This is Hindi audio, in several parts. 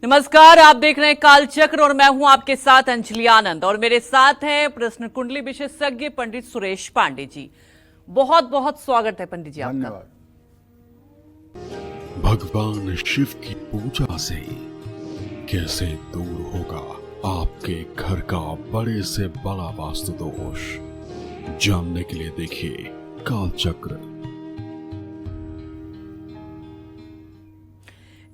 नमस्कार, आप देख रहे हैं कालचक्र और मैं हूं आपके साथ अंजलि आनंद और मेरे साथ हैं प्रश्न कुंडली विशेषज्ञ पंडित सुरेश पांडे जी। बहुत बहुत स्वागत है पंडित जी आपका। धन्यवाद। भगवान शिव की पूजा से कैसे दूर होगा आपके घर का बड़े से बड़ा वास्तु दोष, जानने के लिए देखिए कालचक्र।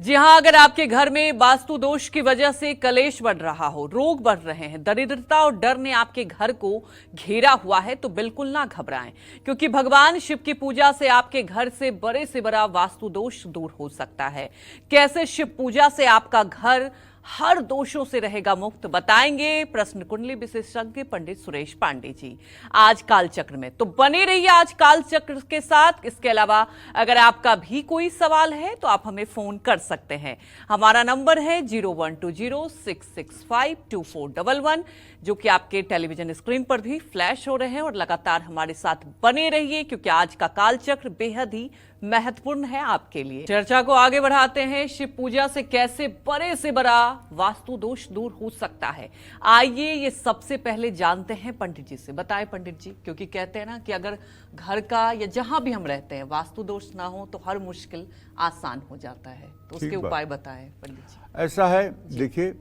जी हां, अगर आपके घर में वास्तु दोष की वजह से कलेश बढ़ रहा हो, रोग बढ़ रहे हैं, दरिद्रता और डर ने आपके घर को घेरा हुआ है, तो बिल्कुल ना घबराएं, क्योंकि भगवान शिव की पूजा से आपके घर से बड़े से बड़ा वास्तु दोष दूर हो सकता है। कैसे शिव पूजा से आपका घर हर दोषों से रहेगा मुक्त, बताएंगे प्रश्न कुंडली विशेषज्ञ पंडित सुरेश पांडे जी आज कालचक्र में। तो बने रहिए आज कालचक्र के साथ। इसके अलावा अगर आपका भी कोई सवाल है तो आप हमें फोन कर सकते हैं। हमारा नंबर है 0120665241, जो कि आपके टेलीविजन स्क्रीन पर भी फ्लैश हो रहे हैं। और लगातार हमारे साथ बने रहिए, क्योंकि आज का कालचक्र बेहद ही महत्वपूर्ण है आपके लिए। चर्चा को आगे बढ़ाते हैं। शिव पूजा से कैसे बड़े से बड़ा वास्तु दोष दूर हो सकता है, आइए ये सबसे पहले जानते हैं पंडित जी से। बताएं पंडित जी, क्योंकि कहते हैं ना कि अगर घर का या जहां भी हम रहते हैं वास्तु दोष ना हो तो हर मुश्किल आसान हो जाता है। तो उसके उपाय बताएं पंडित जी। ऐसा है, देखिए,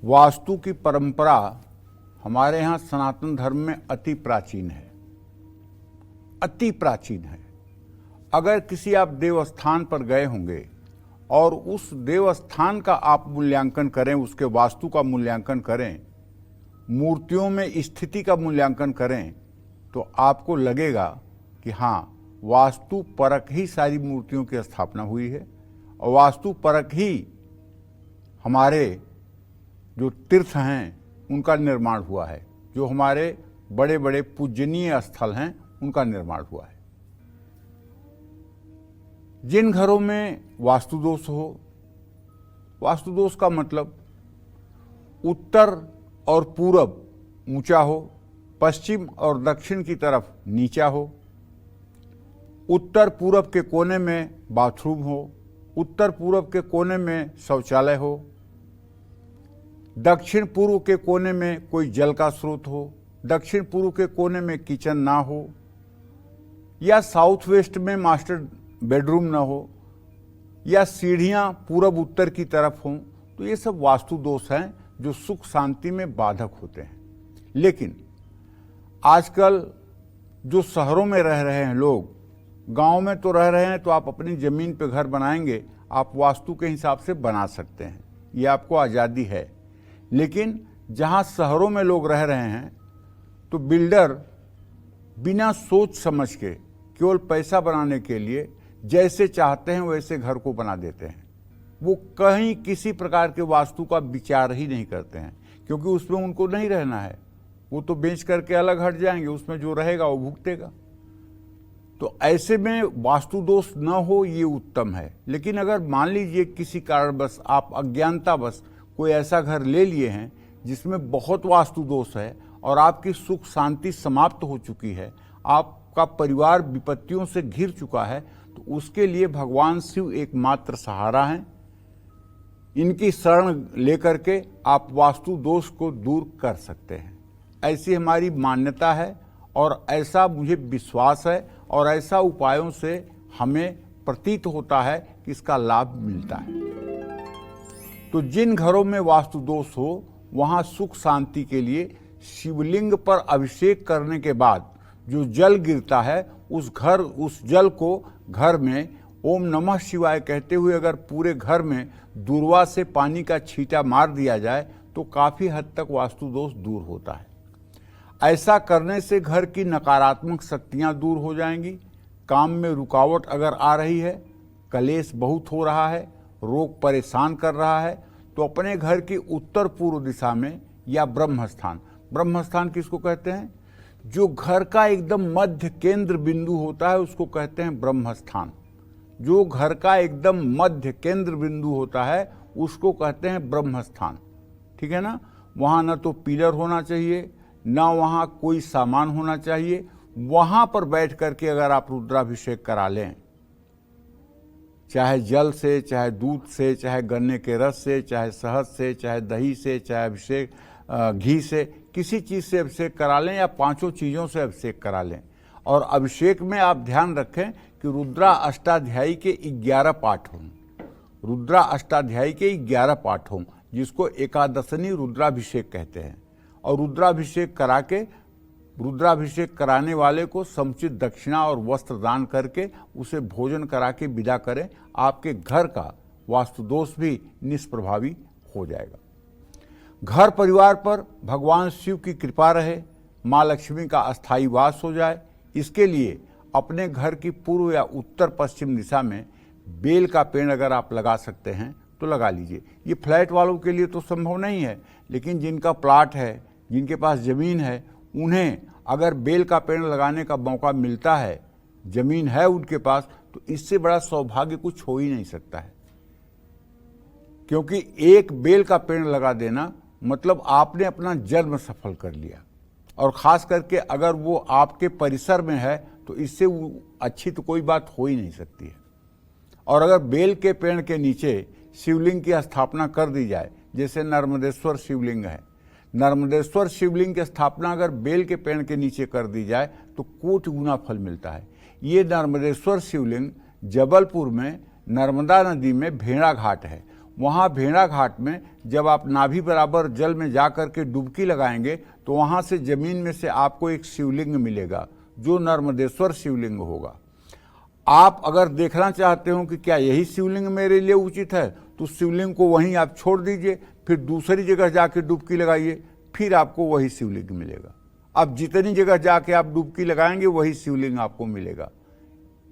वास्तु की परंपरा हमारे यहाँ सनातन धर्म में अति प्राचीन है, अति प्राचीन है। अगर किसी आप देवस्थान पर गए होंगे और उस देवस्थान का आप मूल्यांकन करें, उसके वास्तु का मूल्यांकन करें, मूर्तियों में स्थिति का मूल्यांकन करें, तो आपको लगेगा कि हाँ, वास्तु परक ही सारी मूर्तियों की स्थापना हुई है और वास्तु परक ही हमारे जो तीर्थ हैं उनका निर्माण हुआ है, जो हमारे बड़े बड़े पूजनीय स्थल हैं उनका निर्माण हुआ है। जिन घरों में वास्तु दोष हो, वास्तु दोष का मतलब उत्तर और पूरब ऊंचा हो, पश्चिम और दक्षिण की तरफ नीचा हो, उत्तर पूरब के कोने में बाथरूम हो, उत्तर पूरब के कोने में शौचालय हो, दक्षिण पूर्व के कोने में कोई जल का स्रोत हो, दक्षिण पूर्व के कोने में किचन ना हो, या साउथ वेस्ट में मास्टर बेडरूम ना हो, या सीढ़ियां पूरब उत्तर की तरफ हों, तो ये सब वास्तु दोष हैं जो सुख शांति में बाधक होते हैं। लेकिन आजकल जो शहरों में रह रहे हैं लोग, गांव में तो रह रहे हैं, तो आप अपनी जमीन पे घर बनाएंगे, आप वास्तु के हिसाब से बना सकते हैं, ये आपको आज़ादी है। लेकिन जहां शहरों में लोग रह रहे हैं तो बिल्डर बिना सोच समझ के केवल पैसा बनाने के लिए जैसे चाहते हैं वैसे घर को बना देते हैं। वो कहीं किसी प्रकार के वास्तु का विचार ही नहीं करते हैं, क्योंकि उसमें उनको नहीं रहना है, वो तो बेच करके अलग हट जाएंगे, उसमें जो रहेगा वो भुगतेगा। तो ऐसे में वास्तु दोष न हो ये उत्तम है। लेकिन अगर मान लीजिए किसी कारणवश आप अज्ञानतावश कोई ऐसा घर ले लिए हैं जिसमें बहुत वास्तु दोष है और आपकी सुख शांति समाप्त हो चुकी है, आपका परिवार विपत्तियों से घिर चुका है, तो उसके लिए भगवान शिव एकमात्र सहारा हैं। इनकी शरण लेकर के आप वास्तु दोष को दूर कर सकते हैं। ऐसी हमारी मान्यता है और ऐसा मुझे विश्वास है और ऐसा उपायों से हमें प्रतीत होता है कि इसका लाभ मिलता है। तो जिन घरों में वास्तु दोष हो वहां सुख शांति के लिए शिवलिंग पर अभिषेक करने के बाद जो जल गिरता है उस जल को घर में ओम नमः शिवाय कहते हुए अगर पूरे घर में दूर्वा से पानी का छींटा मार दिया जाए तो काफी हद तक वास्तु दोष दूर होता है। ऐसा करने से घर की नकारात्मक शक्तियां दूर हो जाएंगी। काम में रुकावट अगर आ रही है, कलेश बहुत हो रहा है, रोग परेशान कर रहा है, तो अपने घर की उत्तर पूर्व दिशा में या ब्रह्मस्थान, ब्रह्मस्थान किसको कहते हैं, जो घर का एकदम मध्य केंद्र बिंदु होता है उसको कहते हैं ब्रह्मस्थान। जो घर का एकदम मध्य केंद्र बिंदु होता है उसको कहते हैं ब्रह्मस्थान। ठीक है ना। वहाँ न तो पिलर होना चाहिए, न वहाँ कोई सामान होना चाहिए। वहाँ पर बैठ करके अगर आप रुद्राभिषेक करा लें चाहे जल से, चाहे दूध से, चाहे गन्ने के रस से, चाहे शहद से, चाहे दही से, चाहे अभिषेक घी से, किसी चीज़ से अभिषेक करा लें या पांचों चीज़ों से अभिषेक करा लें। और अभिषेक में आप ध्यान रखें कि रुद्रा अष्टाध्यायी के 11 पाठ हों, रुद्रा अष्टाध्यायी के 11 पाठ हों, जिसको एकादशनी रुद्राभिषेक कहते हैं। और रुद्राभिषेक कराने वाले को समुचित दक्षिणा और वस्त्र दान करके उसे भोजन करा के विदा करें। आपके घर का वास्तु दोष भी निष्प्रभावी हो जाएगा। घर परिवार पर भगवान शिव की कृपा रहे, माँ लक्ष्मी का अस्थायी वास हो जाए, इसके लिए अपने घर की पूर्व या उत्तर पश्चिम दिशा में बेल का पेड़ अगर आप लगा सकते हैं तो लगा लीजिए। ये फ्लैट वालों के लिए तो संभव नहीं है, लेकिन जिनका प्लाट है, जिनके पास ज़मीन है, उन्हें अगर बेल का पेड़ लगाने का मौका मिलता है, ज़मीन है उनके पास, तो इससे बड़ा सौभाग्य कुछ हो ही नहीं सकता है। क्योंकि एक बेल का पेड़ लगा देना मतलब आपने अपना जन्म सफल कर लिया। और ख़ास करके अगर वो आपके परिसर में है तो इससे अच्छी तो कोई बात हो ही नहीं सकती है। और अगर बेल के पेड़ के नीचे शिवलिंग की स्थापना कर दी जाए, जैसे नर्मदेश्वर शिवलिंग है, नर्मदेश्वर शिवलिंग की स्थापना अगर बेल के पेड़ के नीचे कर दी जाए तो कोटि गुना फल मिलता है। ये नर्मदेश्वर शिवलिंग जबलपुर में नर्मदा नदी में भेड़ा घाट है। वहाँ भेड़ा घाट में जब आप नाभि बराबर जल में जा कर के डुबकी लगाएंगे तो वहाँ से ज़मीन में से आपको एक शिवलिंग मिलेगा जो नर्मदेश्वर शिवलिंग होगा। आप अगर देखना चाहते हो कि क्या यही शिवलिंग मेरे लिए उचित है, तो शिवलिंग को वहीं आप छोड़ दीजिए, फिर दूसरी जगह जाके डुबकी लगाइए, फिर आपको वही शिवलिंग मिलेगा। अब जितनी जगह जाके आप डुबकी लगाएंगे वही शिवलिंग आपको मिलेगा,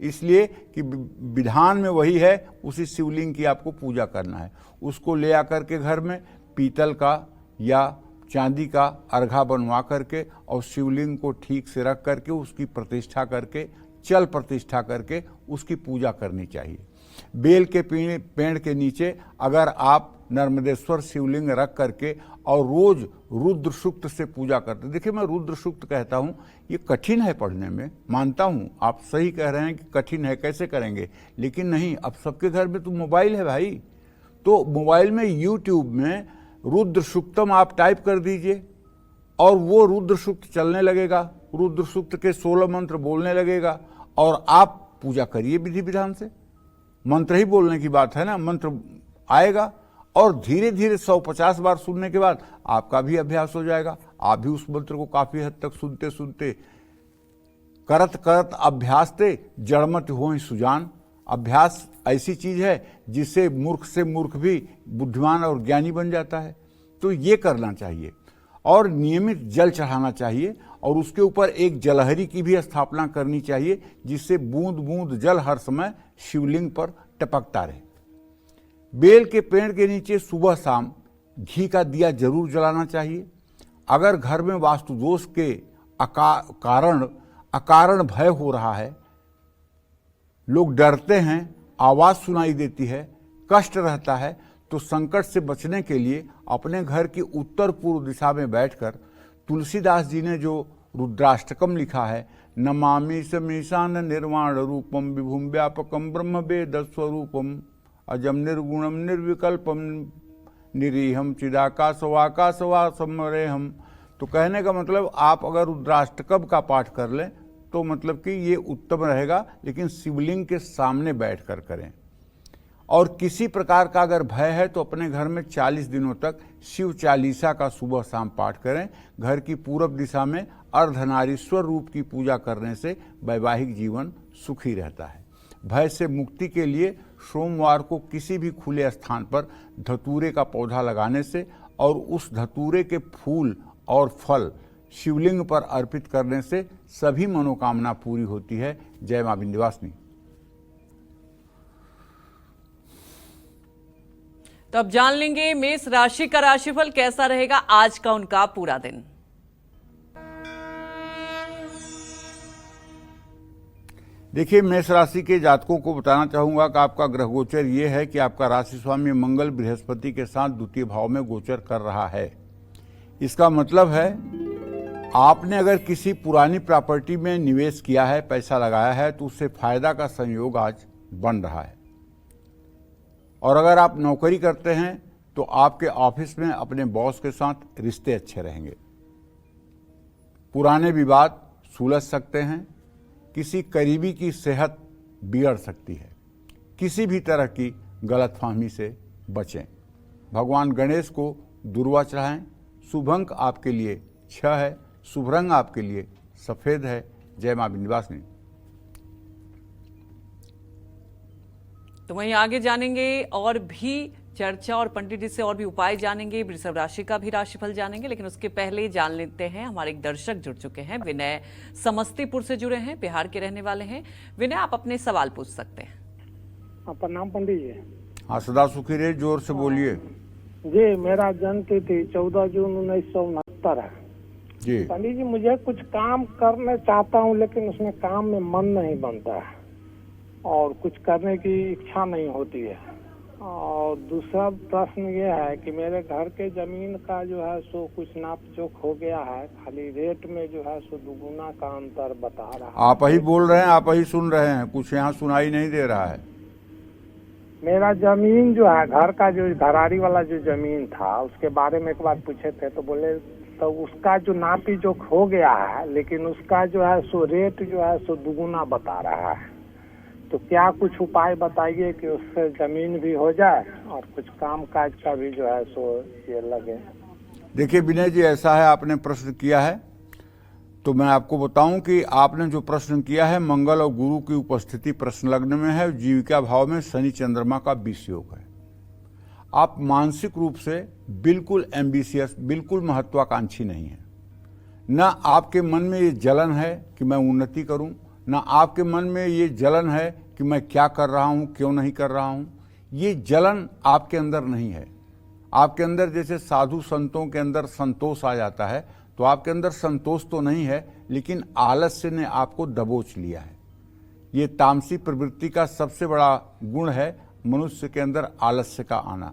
इसलिए कि विधान में वही है, उसी शिवलिंग की आपको पूजा करना है। उसको ले आकर के घर में पीतल का या चांदी का अर्घा बनवा करके और शिवलिंग को ठीक से रख करके उसकी प्रतिष्ठा करके, चल प्रतिष्ठा करके उसकी पूजा करनी चाहिए। बेल के पेड़ के नीचे अगर आप नर्मदेश्वर शिवलिंग रख करके और रोज रुद्र सूक्त से पूजा करते। देखिए, मैं रुद्र सूक्त कहता हूँ, ये कठिन है पढ़ने में, मानता हूँ आप सही कह रहे हैं कि कठिन है, कैसे करेंगे, लेकिन नहीं, अब सबके घर में तो मोबाइल है भाई, तो मोबाइल में यूट्यूब में रुद्र सूक्तम आप टाइप कर दीजिए और वो रुद्र सूक्त चलने लगेगा, रुद्र सूक्त के 16 मंत्र बोलने लगेगा और आप पूजा करिए विधि विधान से। मंत्र ही बोलने की बात है ना, मंत्र आएगा और धीरे धीरे 150 बार सुनने के बाद आपका भी अभ्यास हो जाएगा। आप भी उस मंत्र को काफी हद तक सुनते सुनते करत करत अभ्यास ते जड़मत हो सुजान। अभ्यास ऐसी चीज है जिससे मूर्ख से मूर्ख भी बुद्धिमान और ज्ञानी बन जाता है। तो ये करना चाहिए और नियमित जल चढ़ाना चाहिए और उसके ऊपर एक जलहरी की भी स्थापना करनी चाहिए, जिससे बूंद बूंद जल हर समय शिवलिंग पर टपकता रहे। बेल के पेड़ के नीचे सुबह शाम घी का दिया जरूर जलाना चाहिए। अगर घर में वास्तु दोष के कारण अकारण भय हो रहा है, लोग डरते हैं, आवाज सुनाई देती है, कष्ट रहता है, तो संकट से बचने के लिए अपने घर की उत्तर पूर्व दिशा में बैठकर तुलसीदास जी ने जो रुद्राष्टकम लिखा है, नमामि समीशान निर्वाण रूपम विभुम व्यापकम ब्रह्म वेद स्वरूपम अजम निर्गुणम निर्विकल्पम निरीहम चिदाकाशवाकाशवासमरेहम। तो कहने का मतलब आप अगर रुद्राष्टकम का पाठ कर लें तो मतलब कि ये उत्तम रहेगा, लेकिन शिवलिंग के सामने बैठकर करें। और किसी प्रकार का अगर भय है तो अपने घर में 40 दिनों तक शिव चालीसा का सुबह शाम पाठ करें। घर की पूरब दिशा में अर्धनारीश्वर रूप की पूजा करने से वैवाहिक जीवन सुखी रहता है। भय से मुक्ति के लिए सोमवार को किसी भी खुले स्थान पर धतूरे का पौधा लगाने से और उस धतूरे के फूल और फल शिवलिंग पर अर्पित करने से सभी मनोकामना पूरी होती है। जय मां विंध्यवासिनी। तो अब जान लेंगे मेष राशि का राशिफल कैसा रहेगा आज का उनका पूरा दिन। देखिए, मेष राशि के जातकों को बताना चाहूंगा कि आपका ग्रह गोचर ये है कि आपका राशि स्वामी मंगल बृहस्पति के साथ द्वितीय भाव में गोचर कर रहा है। इसका मतलब है आपने अगर किसी पुरानी प्रॉपर्टी में निवेश किया है, पैसा लगाया है, तो उससे फायदा का संयोग आज बन रहा है। और अगर आप नौकरी करते हैं तो आपके ऑफिस में अपने बॉस के साथ रिश्ते अच्छे रहेंगे। पुराने विवाद सुलझ सकते हैं। किसी करीबी की सेहत बिगड़ सकती है। किसी भी तरह की गलतफहमी से बचें। भगवान गणेश को दुर्वा चढ़ाएं। शुभ अंक आपके लिए 6 है। शुभ रंग आपके लिए सफेद है। जय मां विंध्यवासिनी। तो वहीं आगे जानेंगे और भी चर्चा और पंडित जी से और भी उपाय जानेंगे, वृषभ राशि का भी राशिफल जानेंगे, लेकिन उसके पहले जान लेते हैं हमारे एक दर्शक जुड़ चुके हैं। विनय समस्तीपुर से जुड़े हैं, बिहार के रहने वाले हैं। विनय, आप अपने सवाल पूछ सकते हैं। प्रणाम पंडित जी। हाँ, सदा सुखी रहे, जोर से बोलिए। जी, मेरा जन्म तिथि 14 जून 1969 है। जी पंडित जी, मुझे कुछ काम करना चाहता हूँ, लेकिन उसमें काम में मन नहीं बनता है और कुछ करने की इच्छा नहीं होती है। और दूसरा प्रश्न ये है कि मेरे घर के जमीन का जो है सो कुछ नाप जोख हो गया है, खाली रेट में जो है सो दुगुना का अंतर बता रहा है। आप ही बोल रहे हैं, आप ही सुन रहे हैं, कुछ यहाँ सुनाई नहीं दे रहा है। मेरा जमीन जो है, घर का जो घरारी वाला जो जमीन था, उसके बारे में एक बार पूछे थे तो बोले तो उसका जो नापी जोख हो गया है, लेकिन उसका जो है सो रेट जो है सो दुगुना बता रहा है। तो क्या कुछ उपाय बताइए कि उससे जमीन भी हो जाए और कुछ काम काज का भी जो है सो ये लगे। देखिए विनय जी, ऐसा है, आपने प्रश्न किया है तो मैं आपको बताऊं कि आपने जो प्रश्न किया है, मंगल और गुरु की उपस्थिति प्रश्न लग्न में है। जीविका भाव में शनि चंद्रमा का 20 योग है। आप मानसिक रूप से बिल्कुल एम्बिशियस, बिल्कुल महत्वाकांक्षी नहीं है। न आपके मन में ये जलन है कि मैं उन्नति करूं, ना आपके मन में ये जलन है कि मैं क्या कर रहा हूं, क्यों नहीं कर रहा हूं। ये जलन आपके अंदर नहीं है। आपके अंदर जैसे साधु संतों के अंदर संतोष आ जाता है, तो आपके अंदर संतोष तो नहीं है, लेकिन आलस्य ने आपको दबोच लिया है। ये तामसी प्रवृत्ति का सबसे बड़ा गुण है, मनुष्य के अंदर आलस्य का आना।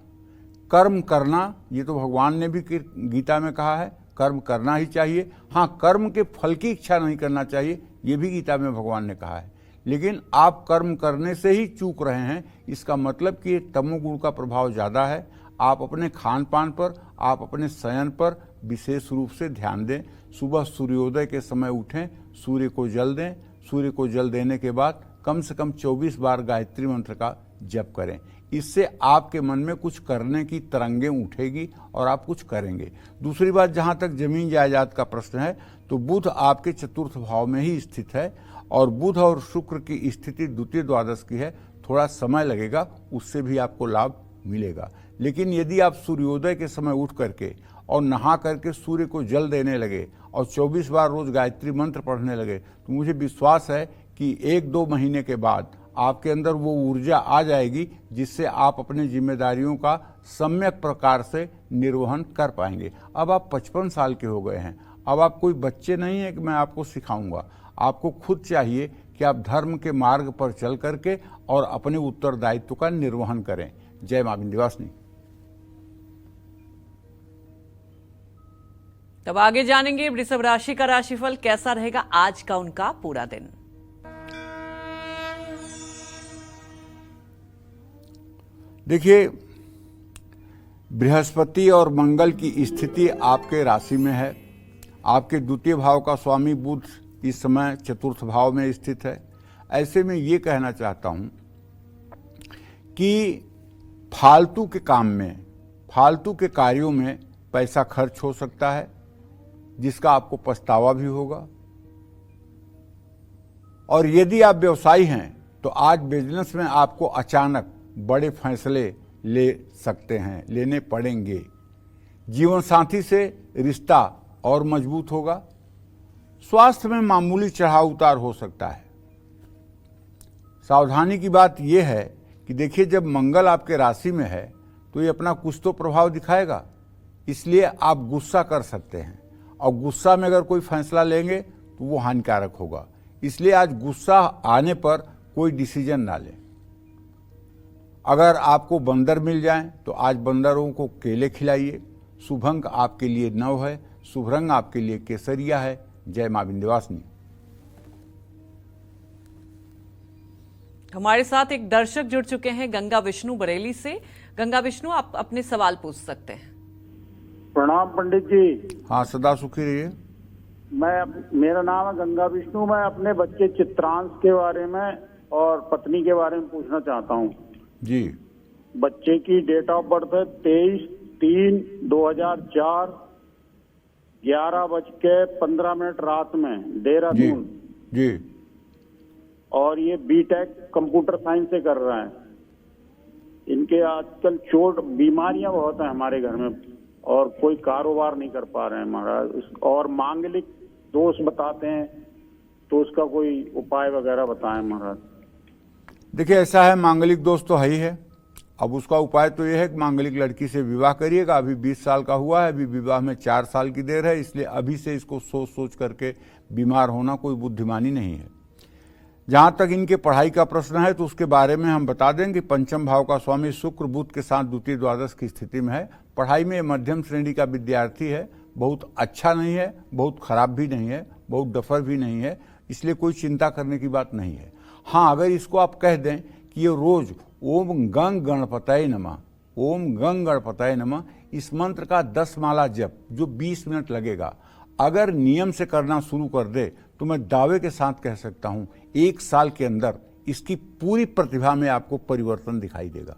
कर्म करना, ये तो भगवान ने भी गीता में कहा है, कर्म करना ही चाहिए। हाँ, कर्म के फल की इच्छा नहीं करना चाहिए, ये भी गीता में भगवान ने कहा है। लेकिन आप कर्म करने से ही चूक रहे हैं, इसका मतलब कि तमोगुण का प्रभाव ज़्यादा है। आप अपने खान पान पर, आप अपने शयन पर विशेष रूप से ध्यान दें। सुबह सूर्योदय के समय उठें, सूर्य को जल दें। सूर्य को जल देने के बाद कम से कम 24 बार गायत्री मंत्र का जप करें। इससे आपके मन में कुछ करने की तरंगें उठेगी और आप कुछ करेंगे। दूसरी बात, जहाँ तक जमीन जायदाद का प्रश्न है, तो बुध आपके चतुर्थ भाव में ही स्थित है और बुध और शुक्र की स्थिति द्वितीय द्वादश की है। थोड़ा समय लगेगा, उससे भी आपको लाभ मिलेगा। लेकिन यदि आप सूर्योदय के समय उठ करके और नहा करके सूर्य को जल देने लगे और 24 बार रोज गायत्री मंत्र पढ़ने लगे, तो मुझे विश्वास है कि 1-2 महीने के बाद आपके अंदर वो ऊर्जा आ जाएगी जिससे आप अपनी जिम्मेदारियों का सम्यक प्रकार से निर्वहन कर पाएंगे। अब आप 55 साल के हो गए हैं, अब आप कोई बच्चे नहीं हैं कि मैं आपको सिखाऊंगा। आपको खुद चाहिए कि आप धर्म के मार्ग पर चल करके और अपने उत्तरदायित्व का निर्वहन करें। जय मां विंध्यवासिनी। तब आगे जानेंगे वृषभ राशि का राशिफल कैसा रहेगा आज का उनका पूरा दिन। देखिए, बृहस्पति और मंगल की स्थिति आपके राशि में है। आपके द्वितीय भाव का स्वामी बुध इस समय चतुर्थ भाव में स्थित है। ऐसे में ये कहना चाहता हूं कि फालतू के काम में, फालतू के कार्यों में पैसा खर्च हो सकता है, जिसका आपको पछतावा भी होगा। और यदि आप व्यवसायी हैं तो आज बिजनेस में आपको अचानक बड़े फैसले ले सकते हैं, लेने पड़ेंगे। जीवन साथी से रिश्ता और मजबूत होगा। स्वास्थ्य में मामूली चढ़ाव उतार हो सकता है। सावधानी की बात यह है कि देखिए, जब मंगल आपके राशि में है तो ये अपना कुछ तो प्रभाव दिखाएगा, इसलिए आप गुस्सा कर सकते हैं और गुस्सा में अगर कोई फैसला लेंगे तो वो हानिकारक होगा। इसलिए आज गुस्सा आने पर कोई डिसीजन ना लें। अगर आपको बंदर मिल जाएं तो आज बंदरों को केले खिलाइए। शुभ अंक आपके लिए 9 है। शुभ रंग आपके लिए केसरिया है। जय मां विंध्यवासिनी। हमारे साथ एक दर्शक जुड़ चुके हैं गंगा विष्णु बरेली से। गंगा विष्णु, आप अपने सवाल पूछ सकते हैं। प्रणाम पंडित जी। हाँ, सदा सुखी रहिए। मेरा नाम है गंगा विष्णु। मैं अपने बच्चे चित्रांश के बारे में और पत्नी के बारे में पूछना चाहता हूँ जी। बच्चे की डेट ऑफ बर्थ है 23/3/2004, 11:15 रात में, जी देहरादून। जी। और ये बीटेक कंप्यूटर साइंस से कर रहा है। इनके आजकल चोट बीमारियां बहुत हैं हमारे घर में और कोई कारोबार नहीं कर पा रहे हैं महाराज। और मांगलिक दोष बताते हैं, तो उसका कोई उपाय वगैरह बताएं महाराज। देखिए, ऐसा है, मांगलिक दोष तो है ही है। अब उसका उपाय तो यह है कि मांगलिक लड़की से विवाह करिएगा। अभी 20 साल का हुआ है, अभी विवाह में 4 साल की देर है, इसलिए अभी से इसको सोच सोच करके बीमार होना कोई बुद्धिमानी नहीं है। जहां तक इनके पढ़ाई का प्रश्न है तो उसके बारे में हम बता दें कि पंचम भाव का स्वामी शुक्र बुध के साथ द्वितीय द्वादश की स्थिति में है। पढ़ाई में मध्यम श्रेणी का विद्यार्थी है, बहुत अच्छा नहीं है, बहुत खराब भी नहीं है, बहुत डफर भी नहीं है, इसलिए कोई चिंता करने की बात नहीं है। हाँ, अगर इसको आप कह दें कि ये रोज ओम गंग गणपतये नमः, ओम गंग गणपतये नमः, इस मंत्र का 10 माला जप जो 20 मिनट लगेगा, अगर नियम से करना शुरू कर दे तो मैं दावे के साथ कह सकता हूं 1 साल के अंदर इसकी पूरी प्रतिभा में आपको परिवर्तन दिखाई देगा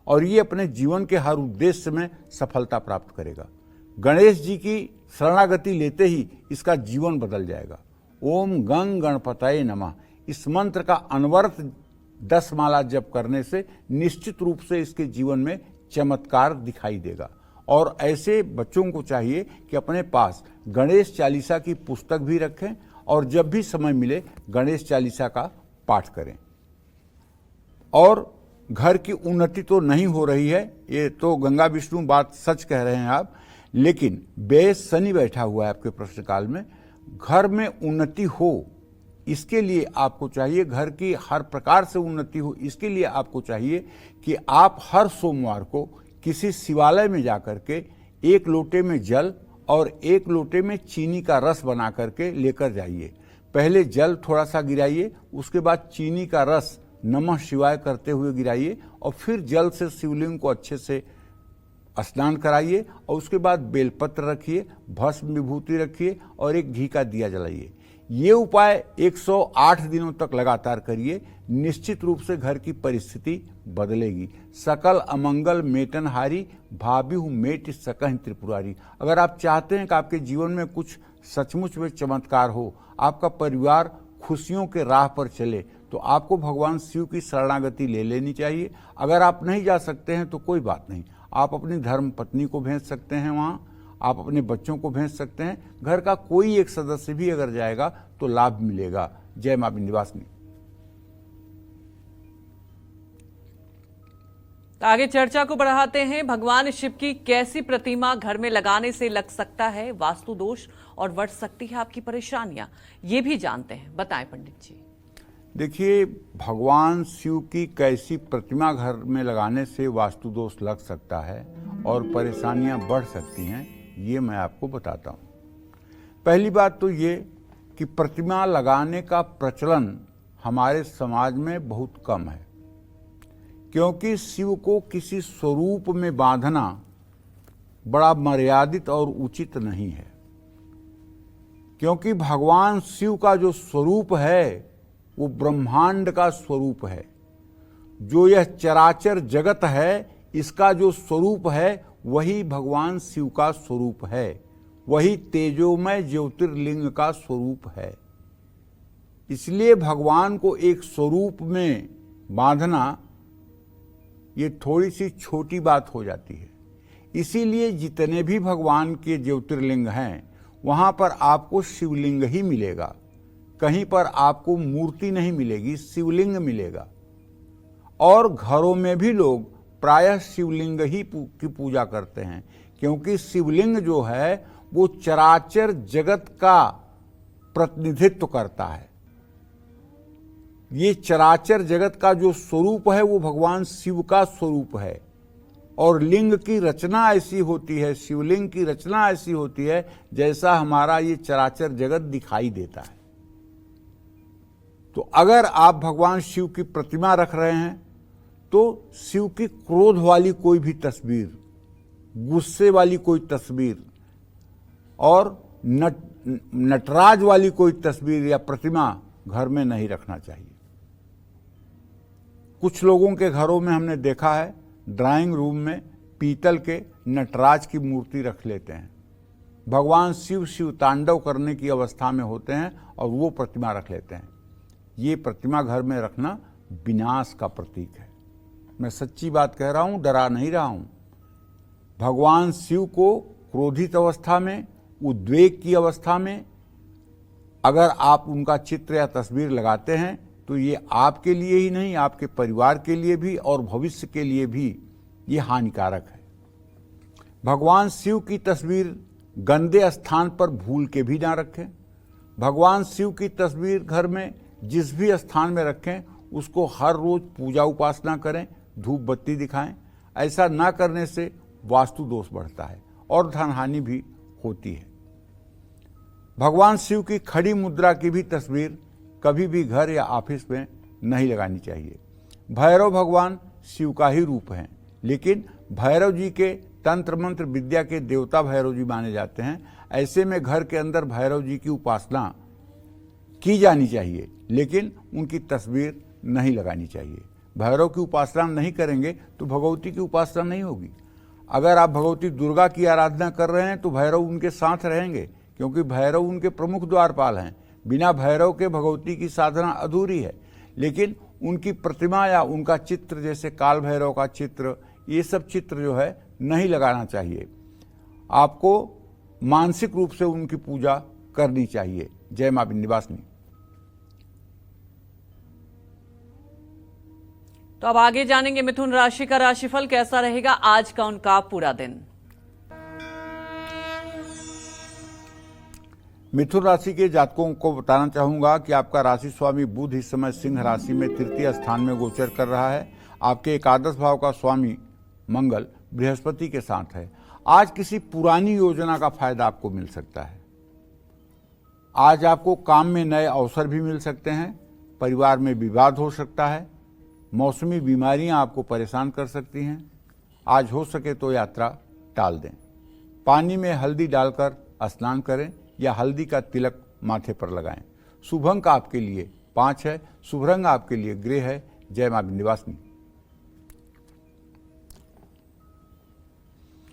और ये अपने जीवन के हर उद्देश्य में सफलता प्राप्त करेगा। गणेश जी की शरणागति लेते ही इसका जीवन बदल जाएगा। ओम गंग गणपतये नमः, इस मंत्र का अनवरत 10 माला जप करने से निश्चित रूप से इसके जीवन में चमत्कार दिखाई देगा। और ऐसे बच्चों को चाहिए कि अपने पास गणेश चालीसा की पुस्तक भी रखें और जब भी समय मिले गणेश चालीसा का पाठ करें। और घर की उन्नति तो नहीं हो रही है, ये तो गंगा विष्णु बात सच कह रहे हैं आप, लेकिन बेश शनि बैठा हुआ है आपके प्रश्नकाल में। घर में उन्नति हो इसके लिए आपको चाहिए, घर की हर प्रकार से उन्नति हो इसके लिए आपको चाहिए कि आप हर सोमवार को किसी शिवालय में जाकर के 1 लोटे में जल और 1 लोटे में चीनी का रस बना करके लेकर जाइए। पहले जल थोड़ा सा गिराइए, उसके बाद चीनी का रस नमः शिवाय करते हुए गिराइए और फिर जल से शिवलिंग को अच्छे से स्नान कराइए और उसके बाद बेलपत्र रखिए, भस्म विभूति रखिए और एक घी का दिया जलाइए। ये उपाय 108 दिनों तक लगातार करिए, निश्चित रूप से घर की परिस्थिति बदलेगी। सकल अमंगल मेटनहारी, भाबिहु मेट सकहि त्रिपुरारी। अगर आप चाहते हैं कि आपके जीवन में कुछ सचमुच में चमत्कार हो, आपका परिवार खुशियों के राह पर चले, तो आपको भगवान शिव की शरणागति ले लेनी चाहिए। अगर आप नहीं जा सकते हैं तो कोई बात नहीं, आप अपनी धर्म पत्नी को भेज सकते हैं वहाँ, आप अपने बच्चों को भेज सकते हैं। घर का कोई एक सदस्य भी अगर जाएगा तो लाभ मिलेगा। जय मां विंध्यवासिनी। आगे चर्चा को बढ़ाते हैं। भगवान शिव की कैसी प्रतिमा घर में लगाने से लग सकता है वास्तु दोष और बढ़ सकती है आपकी परेशानियां, ये भी जानते हैं, बताएं पंडित जी। देखिए, भगवान शिव की कैसी प्रतिमा घर में लगाने से वास्तु दोष लग सकता है और परेशानियां बढ़ सकती हैं, ये मैं आपको बताता हूं। पहली बात तो ये कि प्रतिमा लगाने का प्रचलन हमारे समाज में बहुत कम है, क्योंकि शिव को किसी स्वरूप में बांधना बड़ा मर्यादित और उचित नहीं है। क्योंकि भगवान शिव का जो स्वरूप है वो ब्रह्मांड का स्वरूप है। जो यह चराचर जगत है इसका जो स्वरूप है वही भगवान शिव का स्वरूप है, वही तेजोमय ज्योतिर्लिंग का स्वरूप है। इसलिए भगवान को एक स्वरूप में बांधना ये थोड़ी सी छोटी बात हो जाती है। इसीलिए जितने भी भगवान के ज्योतिर्लिंग हैं वहां पर आपको शिवलिंग ही मिलेगा, कहीं पर आपको मूर्ति नहीं मिलेगी, शिवलिंग मिलेगा। और घरों में भी लोग प्रायः शिवलिंग ही की पूजा करते हैं, क्योंकि शिवलिंग जो है वो चराचर जगत का प्रतिनिधित्व करता है। ये चराचर जगत का जो स्वरूप है वो भगवान शिव का स्वरूप है। और लिंग की रचना ऐसी होती है, शिवलिंग की रचना ऐसी होती है जैसा हमारा ये चराचर जगत दिखाई देता है। तो तो अगर आप भगवान शिव की प्रतिमा रख रहे हैं तो शिव की क्रोध वाली कोई भी तस्वीर, गुस्से वाली कोई तस्वीर और नटराज वाली कोई तस्वीर या प्रतिमा घर में नहीं रखना चाहिए। कुछ लोगों के घरों में हमने देखा है ड्राइंग रूम में पीतल के नटराज की मूर्ति रख लेते हैं। भगवान शिव तांडव करने की अवस्था में होते हैं और वो प्रतिमा रख लेते हैं। ये प्रतिमा घर में रखना विनाश का प्रतीक है। मैं सच्ची बात कह रहा हूं, डरा नहीं रहा हूं। भगवान शिव को क्रोधित अवस्था में, उद्वेग की अवस्था में अगर आप उनका चित्र या तस्वीर लगाते हैं तो ये आपके लिए ही नहीं, आपके परिवार के लिए भी और भविष्य के लिए भी ये हानिकारक है। भगवान शिव की तस्वीर गंदे स्थान पर भूल के भी ना रखें। भगवान शिव की तस्वीर घर में जिस भी स्थान में रखें उसको हर रोज पूजा उपासना करें, धूप बत्ती दिखाएं। ऐसा ना करने से वास्तु दोष बढ़ता है और धन हानि भी होती है। भगवान शिव की खड़ी मुद्रा की भी तस्वीर कभी भी घर या ऑफिस में नहीं लगानी चाहिए। भैरव भगवान शिव का ही रूप हैं, लेकिन भैरव जी के तंत्र मंत्र विद्या के देवता भैरव जी माने जाते हैं। ऐसे में घर के अंदर भैरव जी की उपासना की जानी चाहिए, लेकिन उनकी तस्वीर नहीं लगानी चाहिए। भैरव की उपासना नहीं करेंगे तो भगवती की उपासना नहीं होगी। अगर आप भगवती दुर्गा की आराधना कर रहे हैं तो भैरव उनके साथ रहेंगे, क्योंकि भैरव उनके प्रमुख द्वारपाल हैं। बिना भैरव के भगवती की साधना अधूरी है। लेकिन उनकी प्रतिमा या उनका चित्र, जैसे काल भैरव का चित्र, ये सब चित्र जो है नहीं लगाना चाहिए। आपको मानसिक रूप से उनकी पूजा करनी चाहिए। जय मां विंध्यवासिनी। तो अब आगे जानेंगे मिथुन राशि का राशिफल कैसा रहेगा आज का उनका पूरा दिन। मिथुन राशि के जातकों को बताना चाहूंगा कि आपका राशि स्वामी बुध इस समय सिंह राशि में तृतीय स्थान में गोचर कर रहा है। आपके एकादश भाव का स्वामी मंगल बृहस्पति के साथ है। आज किसी पुरानी योजना का फायदा आपको मिल सकता है। आज आपको काम में नए अवसर भी मिल सकते हैं। परिवार में विवाद हो सकता है। मौसमी बीमारियां आपको परेशान कर सकती हैं। आज हो सके तो यात्रा टाल दें। पानी में हल्दी डालकर स्नान करें या हल्दी का तिलक माथे पर लगाएं। शुभ अंक आपके लिए 5 है। शुभ रंग आपके लिए ग्रे है। जय मां विंध्यवासिनी।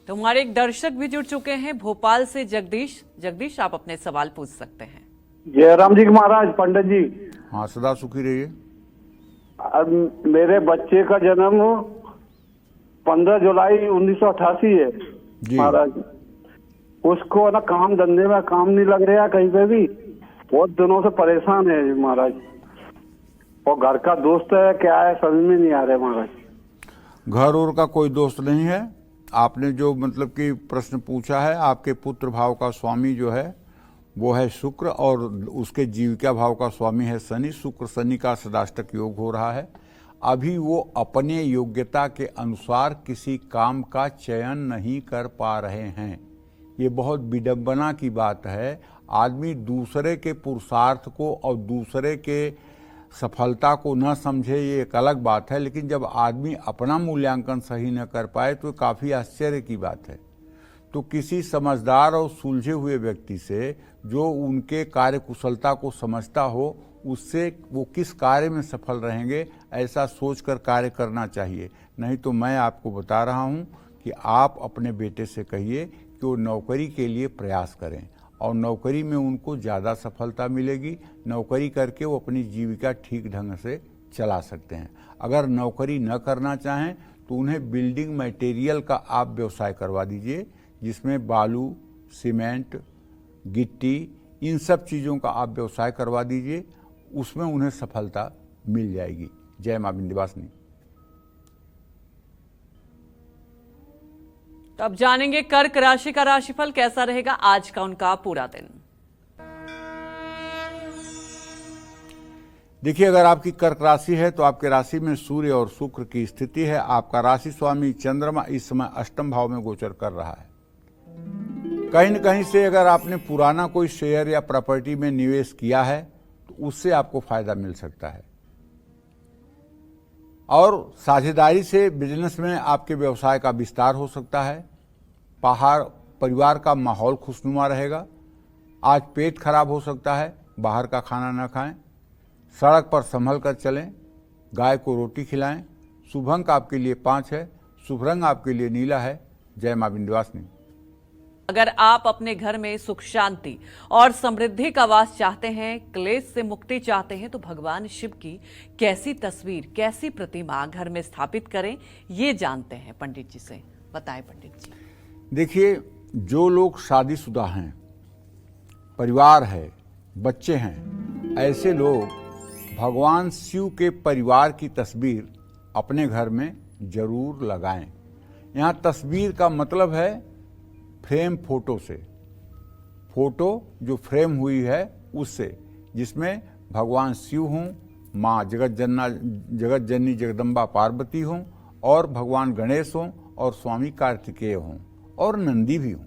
तो हमारे एक दर्शक भी जुड़ चुके हैं भोपाल से, जगदीश आप अपने सवाल पूछ सकते हैं। जयराम जी महाराज, पंडित जी। हाँ, सदा सुखी रहिए। अब मेरे बच्चे का जन्म 15 जुलाई 1988 है महाराज। उसको ना काम धंधे में काम नहीं लग रहा कहीं पे भी। बहुत दिनों से परेशान है महाराज। और घर का दोस्त है क्या है समझ में नहीं आ रहा महाराज। घर और का कोई दोस्त नहीं है। आपने जो मतलब कि प्रश्न पूछा है, आपके पुत्र भाव का स्वामी जो है वो है शुक्र और उसके जीविका भाव का स्वामी है शनि। शुक्र शनि का सदाष्टक योग हो रहा है। अभी वो अपने योग्यता के अनुसार किसी काम का चयन नहीं कर पा रहे हैं। ये बहुत विडंबना की बात है। आदमी दूसरे के पुरुषार्थ को और दूसरे के सफलता को न समझे, ये एक अलग बात है, लेकिन जब आदमी अपना मूल्यांकन सही न कर पाए तो काफ़ी आश्चर्य की बात है। तो किसी समझदार और सुलझे हुए व्यक्ति से जो उनके कार्य कुशलता को समझता हो, उससे वो किस कार्य में सफल रहेंगे ऐसा सोचकर कार्य करना चाहिए। नहीं तो मैं आपको बता रहा हूँ कि आप अपने बेटे से कहिए कि वो नौकरी के लिए प्रयास करें और नौकरी में उनको ज़्यादा सफलता मिलेगी। नौकरी करके वो अपनी जीविका ठीक ढंग से चला सकते हैं। अगर नौकरी न करना चाहें तो उन्हें बिल्डिंग मटेरियल का आप व्यवसाय करवा दीजिए, जिसमें बालू, सीमेंट, गिट्टी, इन सब चीज़ों का आप व्यवसाय करवा दीजिए। उसमें उन्हें सफलता मिल जाएगी। जय मां विंध्यवासिनी। तो अब जानेंगे कर्क राशि का राशिफल कैसा रहेगा आज का उनका पूरा दिन। देखिए, अगर आपकी कर्क राशि है तो आपके राशि में सूर्य और शुक्र की स्थिति है। आपका राशि स्वामी चंद्रमा इस समय अष्टम भाव में गोचर कर रहा है। कहीं न कहीं से अगर आपने पुराना कोई शेयर या प्रॉपर्टी में निवेश किया है तो उससे आपको फायदा मिल सकता है। और साझेदारी से बिजनेस में आपके व्यवसाय का विस्तार हो सकता है। परिवार का माहौल खुशनुमा रहेगा। आज पेट खराब हो सकता है, बाहर का खाना न खाएं। सड़क पर संभल कर चलें, गाय को रोटी खिलाएं। शुभ अंक आपके लिए 5 है, शुभ रंग आपके लिए नीला है। जय मां विंध्यवासिनी। अगर आप अपने घर में सुख शांति और समृद्धि का वास चाहते हैं, क्लेश से मुक्ति चाहते हैं, तो भगवान शिव की कैसी तस्वीर, कैसी प्रतिमा घर में स्थापित करें, ये जानते हैं पंडित जी से। बताएं पंडित जी। देखिए, जो लोग शादीशुदा हैं, परिवार है, बच्चे हैं, ऐसे लोग भगवान शिव के परिवार की तस्वीर अपने घर में जरूर लगाएं। यहाँ तस्वीर का मतलब है फ्रेम फोटो से, फोटो जो फ्रेम हुई है उससे, जिसमें भगवान शिव हों, माँ जगत जननी जगदम्बा पार्वती हों, और भगवान गणेश हों, और स्वामी कार्तिकेय हों, और नंदी भी हों।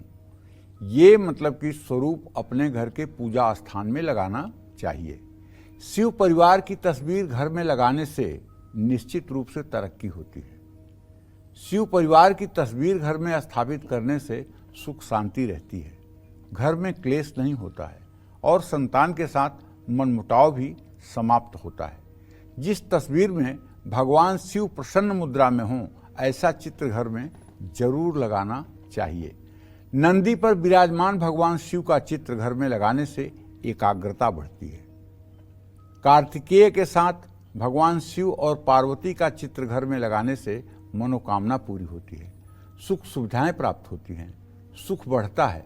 ये मतलब कि स्वरूप अपने घर के पूजा स्थान में लगाना चाहिए। शिव परिवार की तस्वीर घर में लगाने से निश्चित रूप से तरक्की होती है। शिव परिवार की तस्वीर घर में स्थापित करने से सुख शांति रहती है, घर में क्लेश नहीं होता है, और संतान के साथ मनमुटाव भी समाप्त होता है। जिस तस्वीर में भगवान शिव प्रसन्न मुद्रा में हों, ऐसा चित्र घर में जरूर लगाना चाहिए। नंदी पर विराजमान भगवान शिव का चित्र घर में लगाने से एकाग्रता बढ़ती है। कार्तिकेय के साथ भगवान शिव और पार्वती का चित्र घर में लगाने से मनोकामना पूरी होती है, सुख सुविधाएं प्राप्त होती हैं, सुख बढ़ता है।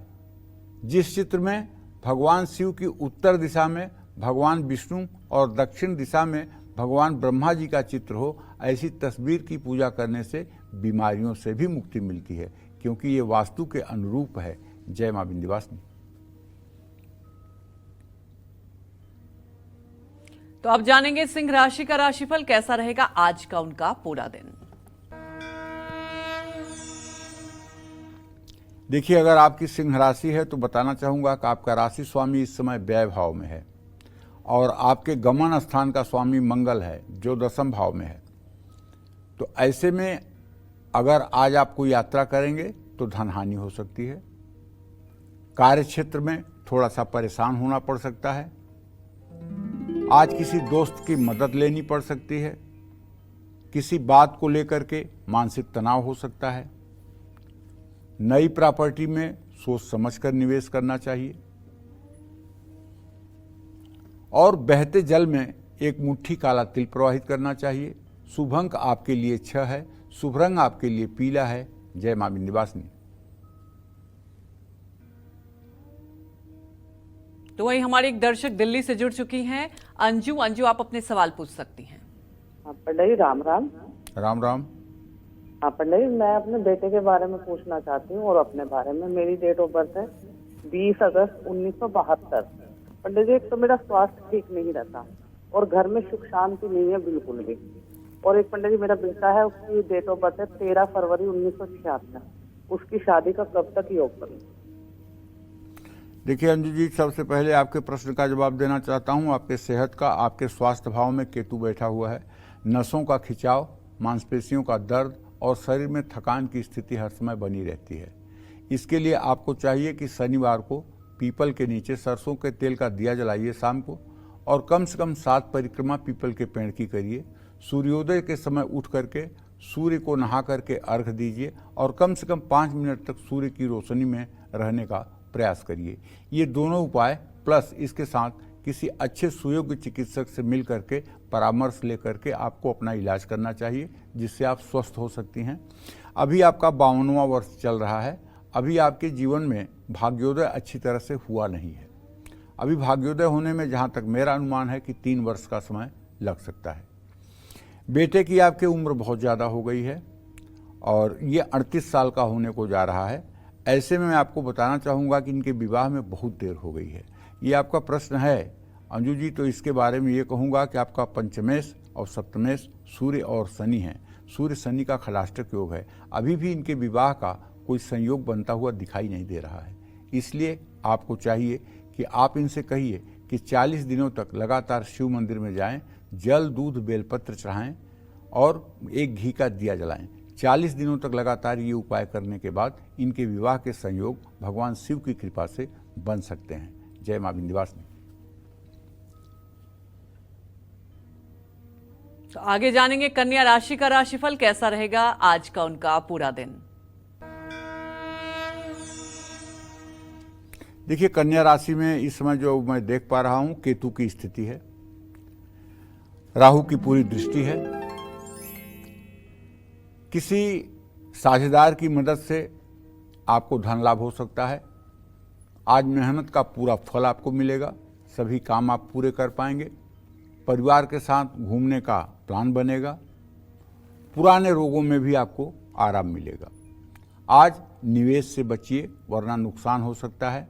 जिस चित्र में भगवान शिव की उत्तर दिशा में भगवान विष्णु और दक्षिण दिशा में भगवान ब्रह्मा जी का चित्र हो, ऐसी तस्वीर की पूजा करने से बीमारियों से भी मुक्ति मिलती है, क्योंकि ये वास्तु के अनुरूप है। जय मां विंध्यवासिनी। तो अब जानेंगे सिंह राशि का राशिफल कैसा रहेगा आज का उनका पूरा दिन। देखिए, अगर आपकी सिंह राशि है तो बताना चाहूंगा कि आपका राशि स्वामी इस समय व्यय भाव में है, और आपके गमन स्थान का स्वामी मंगल है जो 10वें भाव में है। तो ऐसे में अगर आज आप कोई यात्रा करेंगे तो धन हानि हो सकती है। कार्य क्षेत्र में थोड़ा सा परेशान होना पड़ सकता है। आज किसी दोस्त की मदद लेनी पड़ सकती है। किसी बात को लेकर के मानसिक तनाव हो सकता है। नई प्रॉपर्टी में सोच समझकर निवेश करना चाहिए। और बहते जल में एक मुट्ठी काला तिल प्रवाहित करना चाहिए। शुभ अंक आपके लिए 6 है, शुभ रंग आपके लिए पीला है। जय मां विंध्यवासिनी। तो वही हमारी एक दर्शक दिल्ली से जुड़ चुकी हैं, अंजू। अंजू, आप अपने सवाल पूछ सकती हैं। पंडित जी राम राम। राम राम। हाँ पंडित जी, मैं अपने बेटे के बारे में पूछना चाहती हूँ और अपने बारे में। मेरी डेट ऑफ बर्थ है 20 अगस्त 1972। पंडित जी, एक तो मेरा स्वास्थ्य ठीक नहीं रहता और घर में सुख शांति नहीं है बिल्कुल भी। और एक पंडित जी मेरा बेटा है, उसकी डेट ऑफ बर्थ है 13 फरवरी 1976। उसकी शादी का कब तक योग करूँ? देखिए अंजू जी, सबसे पहले आपके प्रश्न का जवाब देना चाहता हूं। आपके सेहत का, आपके स्वास्थ्य भाव में केतु बैठा हुआ है। नसों का खिंचाव, मांसपेशियों का दर्द और शरीर में थकान की स्थिति हर समय बनी रहती है। इसके लिए आपको चाहिए कि शनिवार को पीपल के नीचे सरसों के तेल का दिया जलाइए शाम को, और कम से कम 7 परिक्रमा पीपल के पेड़ की करिए। सूर्योदय के समय उठ करके सूर्य को नहा करके अर्घ दीजिए, और कम से कम 5 मिनट तक सूर्य की रोशनी में रहने का प्रयास करिए। ये दोनों उपाय प्लस इसके साथ किसी अच्छे सुयोग्य चिकित्सक से मिल करके परामर्श लेकर के आपको अपना इलाज करना चाहिए, जिससे आप स्वस्थ हो सकती हैं। अभी आपका 52वां वर्ष चल रहा है। अभी आपके जीवन में भाग्योदय अच्छी तरह से हुआ नहीं है। अभी भाग्योदय होने में जहाँ तक मेरा अनुमान है कि 3 वर्ष का समय लग सकता है। बेटे की आपकी उम्र बहुत ज़्यादा हो गई है और ये 38 साल का होने को जा रहा है। ऐसे में मैं आपको बताना चाहूँगा कि इनके विवाह में बहुत देर हो गई है। ये आपका प्रश्न है अंजू जी, तो इसके बारे में ये कहूँगा कि आपका पंचमेश और सप्तमेश सूर्य और शनि है। सूर्य शनि का खलाष्टक योग है। अभी भी इनके विवाह का कोई संयोग बनता हुआ दिखाई नहीं दे रहा है। इसलिए आपको चाहिए कि आप इनसे कहिए कि 40 दिनों तक लगातार शिव मंदिर में जाएं, जल दूध बेलपत्र चढ़ाएं और एक घी का दिया जलाएं। 40 दिनों तक लगातार ये उपाय करने के बाद इनके विवाह के संयोग भगवान शिव की कृपा से बन सकते हैं। जय मां विंध्यवासिनी। तो आगे जानेंगे कन्या राशि का राशिफल कैसा रहेगा आज का उनका पूरा दिन। देखिए, कन्या राशि में इस समय जो मैं देख पा रहा हूं, केतु की स्थिति है, राहु की पूरी दृष्टि है। किसी साझेदार की मदद से आपको धन लाभ हो सकता है। आज मेहनत का पूरा फल आपको मिलेगा, सभी काम आप पूरे कर पाएंगे। परिवार के साथ घूमने का प्लान बनेगा। पुराने रोगों में भी आपको आराम मिलेगा। आज निवेश से बचिए वरना नुकसान हो सकता है।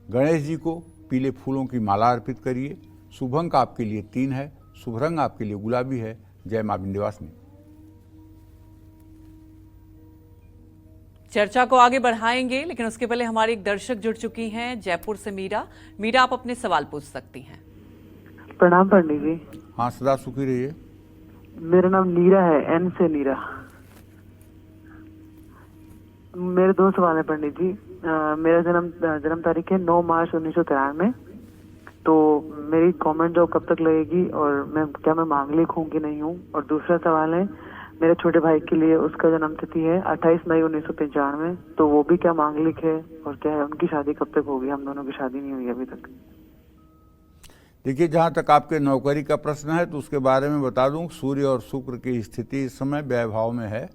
गणेश जी को पीले फूलों की माला अर्पित करिए। शुभ अंक आपके लिए 3 है, शुभ रंग आपके लिए गुलाबी है। जय मां विंध्यवासिनी। चर्चा को आगे बढ़ाएंगे, लेकिन उसके पहले हमारी एक दर्शक जुड़ चुकी हैं जयपुर से। मीरा, आप अपने सवाल पूछ सकती हैं। प्रणाम पंडित जी। हाँ, सदा सुखी रहिए। मेरा नाम नीरा है, एन से नीरा। मेरे 2 सवाल है पंडित जी। मेरा जन्म तारीख है 9 मार्च 1993। तो मेरी गवर्नमेंट जॉब कब तक लगेगी और मैं मांगलिक हूँ कि नहीं हूँ? और दूसरा सवाल है मेरे छोटे भाई के लिए, उसका जन्म तिथि है 28 मई 1995। तो वो भी क्या मांगलिक है और क्या है, उनकी शादी कब तक होगी? हम दोनों की शादी नहीं हुई अभी तक। देखिए, जहाँ तक आपके नौकरी का प्रश्न है तो उसके बारे में बता दूं, सूर्य और शुक्र की स्थिति इस समय व्यय भाव में है।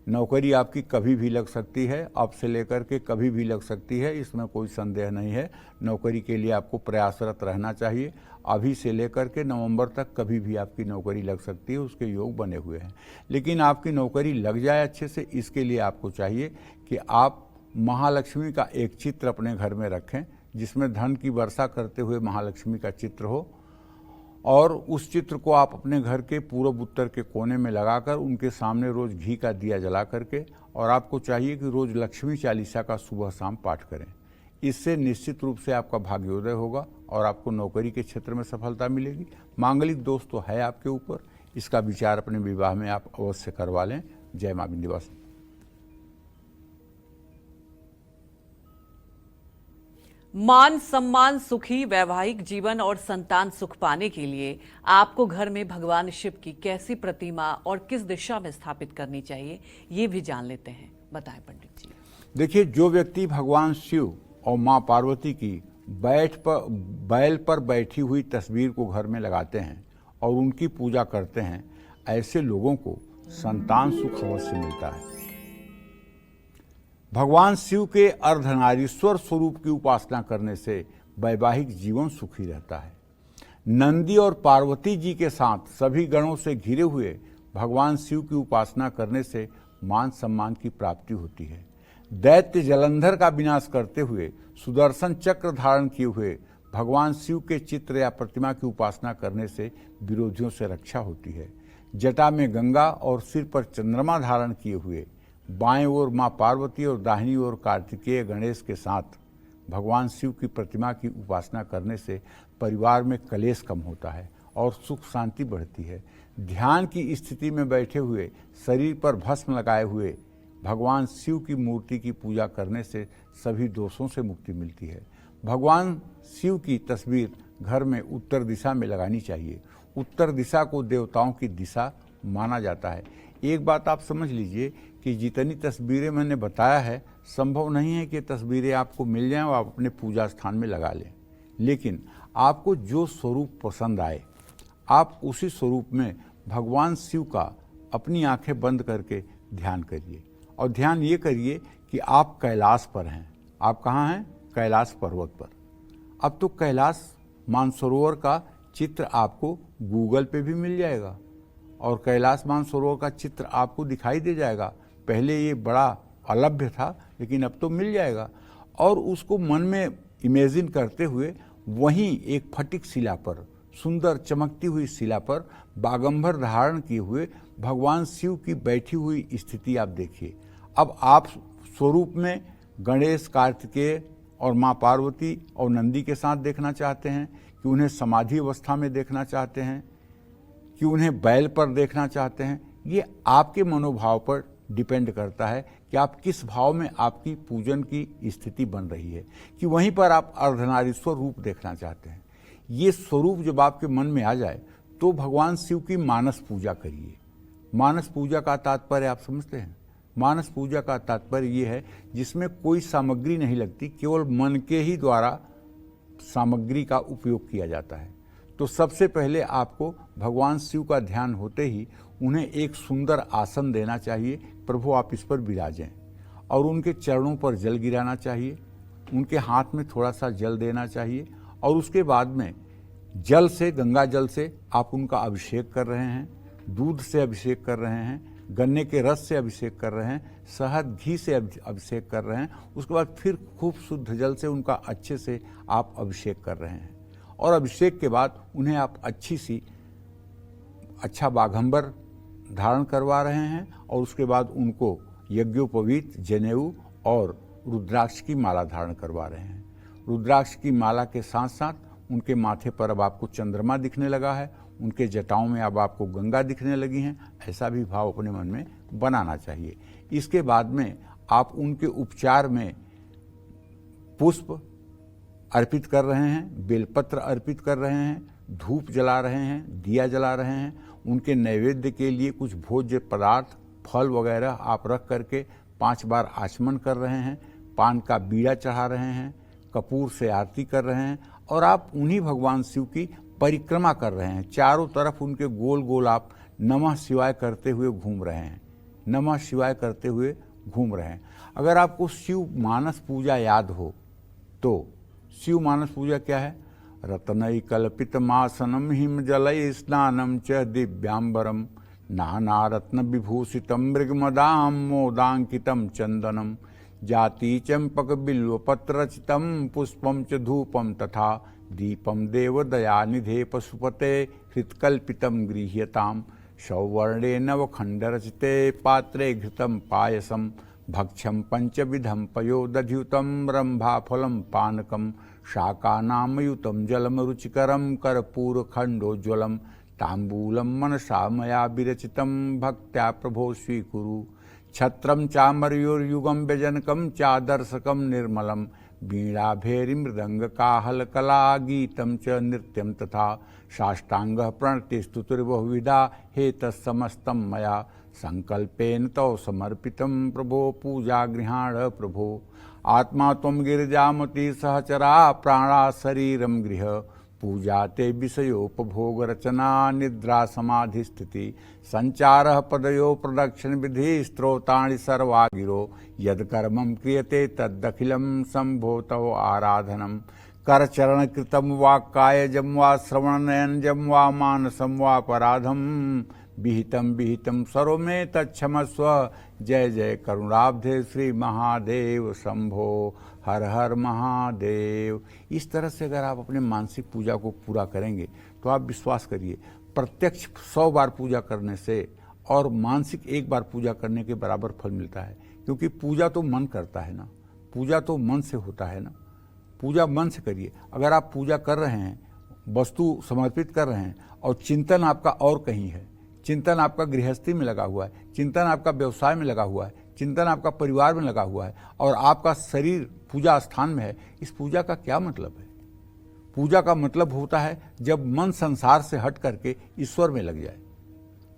नौकरी आपकी कभी भी लग सकती है, अब से लेकर के कभी भी लग सकती है, इसमें कोई संदेह नहीं है। नौकरी के लिए आपको प्रयासरत रहना चाहिए। अभी से लेकर के नवंबर तक कभी भी आपकी नौकरी लग सकती है, उसके योग बने हुए हैं। लेकिन आपकी नौकरी लग जाए अच्छे से, इसके लिए आपको चाहिए कि आप महालक्ष्मी का एक चित्र अपने घर में रखें, जिसमें धन की वर्षा करते हुए महालक्ष्मी का चित्र हो, और उस चित्र को आप अपने घर के पूर्व उत्तर के कोने में लगाकर उनके सामने रोज घी का दिया जला करके, और आपको चाहिए कि रोज लक्ष्मी चालीसा का सुबह शाम पाठ करें। इससे निश्चित रूप से आपका भाग्योदय होगा और आपको नौकरी के क्षेत्र में सफलता मिलेगी। मांगलिक दोष तो है आपके ऊपर, इसका विचार अपने विवाह में आप अवश्य करवा लें। जय मां विंध्यवासिनी। मान सम्मान, सुखी वैवाहिक जीवन और संतान सुख पाने के लिए आपको घर में भगवान शिव की कैसी प्रतिमा और किस दिशा में स्थापित करनी चाहिए, ये भी जान लेते हैं। बताएं पंडित जी। देखिए, जो व्यक्ति भगवान शिव और मां पार्वती की बैल पर बैठी हुई तस्वीर को घर में लगाते हैं और उनकी पूजा करते हैं, ऐसे लोगों को संतान सुख अवश्य मिलता है। भगवान शिव के अर्धनारीश्वर स्वरूप की उपासना करने से वैवाहिक जीवन सुखी रहता है। नंदी और पार्वती जी के साथ सभी गणों से घिरे हुए भगवान शिव की उपासना करने से मान सम्मान की प्राप्ति होती है। दैत्य जलंधर का विनाश करते हुए सुदर्शन चक्र धारण किए हुए भगवान शिव के चित्र या प्रतिमा की उपासना करने से विरोधियों से रक्षा होती है। जटा में गंगा और सिर पर चंद्रमा धारण किए हुए बाएं ओर मां पार्वती और दाहिनी ओर कार्तिकेय गणेश के साथ भगवान शिव की प्रतिमा की उपासना करने से परिवार में कलेश कम होता है और सुख शांति बढ़ती है। ध्यान की स्थिति में बैठे हुए शरीर पर भस्म लगाए हुए भगवान शिव की मूर्ति की पूजा करने से सभी दोषों से मुक्ति मिलती है। भगवान शिव की तस्वीर घर में उत्तर दिशा में लगानी चाहिए। उत्तर दिशा को देवताओं की दिशा माना जाता है। एक बात आप समझ लीजिए कि जितनी तस्वीरें मैंने बताया है, संभव नहीं है कि तस्वीरें आपको मिल जाएं और आप अपने पूजा स्थान में लगा लें, लेकिन आपको जो स्वरूप पसंद आए आप उसी स्वरूप में भगवान शिव का अपनी आंखें बंद करके ध्यान करिए। और ध्यान ये करिए कि आप कैलाश पर हैं। आप कहाँ हैं? कैलाश पर्वत पर। अब तो कैलाश मानसरोवर का चित्र आपको गूगल पे भी मिल जाएगा और कैलाश मानसरोवर का चित्र आपको दिखाई दे जाएगा। पहले ये बड़ा अलभ्य था, लेकिन अब तो मिल जाएगा। और उसको मन में इमेजिन करते हुए वहीं एक फटिक शिला पर, सुंदर चमकती हुई शिला पर बागंबर धारण किए हुए भगवान शिव की बैठी हुई स्थिति आप देखिए। अब आप स्वरूप में गणेश, कार्तिकेय और माँ पार्वती और नंदी के साथ देखना चाहते हैं कि कि उन्हें समाधि अवस्था में देखना चाहते हैं, कि उन्हें बैल पर देखना चाहते हैं, ये आपके मनोभाव पर डिपेंड करता है कि आप किस भाव में आपकी पूजन की स्थिति बन रही है, कि वहीं पर आप अर्धनारीश्वर रूप देखना चाहते हैं। ये स्वरूप जब आपके मन में आ जाए तो भगवान शिव की मानस पूजा करिए। मानस पूजा का तात्पर्य आप समझते हैं? मानस पूजा का तात्पर्य ये है जिसमें कोई सामग्री नहीं लगती, केवल मन के ही द्वारा सामग्री का उपयोग किया जाता है। तो सबसे पहले आपको भगवान शिव का ध्यान होते ही उन्हें एक सुंदर आसन देना चाहिए, प्रभु आप इस पर विराजें, और उनके चरणों पर जल गिराना चाहिए, उनके हाथ में थोड़ा सा जल देना चाहिए, और उसके बाद में जल से, गंगा जल से आप उनका अभिषेक कर रहे हैं, दूध से अभिषेक कर रहे हैं, गन्ने के रस से अभिषेक कर रहे हैं, शहद घी से अभिषेक कर रहे हैं। उसके बाद फिर खूब शुद्ध जल से उनका अच्छे से आप अभिषेक कर रहे हैं, और अभिषेक के बाद उन्हें आप अच्छा बाघंबर धारण करवा रहे हैं, और उसके बाद उनको यज्ञोपवीत, जनेऊ और रुद्राक्ष की माला धारण करवा रहे हैं। रुद्राक्ष की माला के साथ साथ उनके माथे पर अब आपको चंद्रमा दिखने लगा है, उनके जटाओं में अब आपको गंगा दिखने लगी हैं, ऐसा भी भाव अपने मन में बनाना चाहिए। इसके बाद में आप उनके उपचार में पुष्प अर्पित कर रहे हैं, बेलपत्र अर्पित कर रहे हैं, धूप जला रहे हैं, दिया जला रहे हैं। उनके नैवेद्य के लिए कुछ भोज्य पदार्थ, फल वगैरह आप रख करके 5 बार आचमन कर रहे हैं, पान का बीड़ा चढ़ा रहे हैं, कपूर से आरती कर रहे हैं, और आप उन्हीं भगवान शिव की परिक्रमा कर रहे हैं। चारों तरफ उनके गोल गोल आप नमः शिवाय करते हुए घूम रहे हैं, नमः शिवाय करते हुए घूम रहे हैं। अगर आपको शिव मानस पूजा याद हो तो शिव मानस पूजा क्या है? रत्नई कल्पितमासनम हिम जलय स्नानम च दिव्यांबरम नाना रत्न विभूषितम मृगमदाम मोदांकितम चंदनम जाति चंपक बिल्वपत्रचितम पुष्पम च धूपम तथा दीपम देवदयानिधे पशुपते हृत्कल्पितम गृह्यताम सौवर्णे नवखंडरचिते पात्रे घृतम पायसम भक्ष्यम पंचविधम पयोदध्युतम रंभाफलम पानकम शाकानामयुतम जलम रुचिकरम कर्पूरखंडोज्वलम तांबूलम मनसा मया विरचितम भक्त्या प्रभो स्वीकुरु छत्रम चामर्योर्युगम व्यजनकम चादर्शकम निर्मलम वीणा भेरी मृदंग काहल कला गीतम च नृत्यम तथा साष्टांग प्रणति स्तुतिर्बहुविधा हे तत्समस्तम मया संकल्पेन तव समर्पितम प्रभो पूजा गृहाण प्रभो आत्मा त्वं गिरिजामति सहचरा प्राणा शरीरम गृह पूजा ते विषयोपभोग रचना निद्रा समाधि स्थिति संचार पदयो प्रदक्षिण विधि स्त्रोतानि सर्वा गिरो यद कर्मं क्रियते तदखिलं शंभो तव आराधनम करचरण कृतम वा कायजं वा श्रवणनयनजं वा मानसं वा पराधम विहितम विहितम सर्व में तत्क्षमस्व जय जय करुणाब्धे श्री महादेव शंभो हर हर महादेव। इस तरह से अगर आप अपने मानसिक पूजा को पूरा करेंगे तो आप विश्वास करिए प्रत्यक्ष 100 बार पूजा करने से और मानसिक 1 बार पूजा करने के बराबर फल मिलता है, क्योंकि पूजा तो मन करता है ना, पूजा तो मन से होता है ना। पूजा मन से करिए। अगर आप पूजा कर रहे हैं, वस्तु समर्पित कर रहे हैं और चिंतन आपका और कहीं है, चिंतन आपका गृहस्थी में लगा हुआ है, चिंतन आपका व्यवसाय में लगा हुआ है, चिंतन आपका परिवार में लगा हुआ है और आपका शरीर पूजा स्थान में है, इस पूजा का क्या मतलब है? पूजा का मतलब होता है जब मन संसार से हट करके ईश्वर में लग जाए।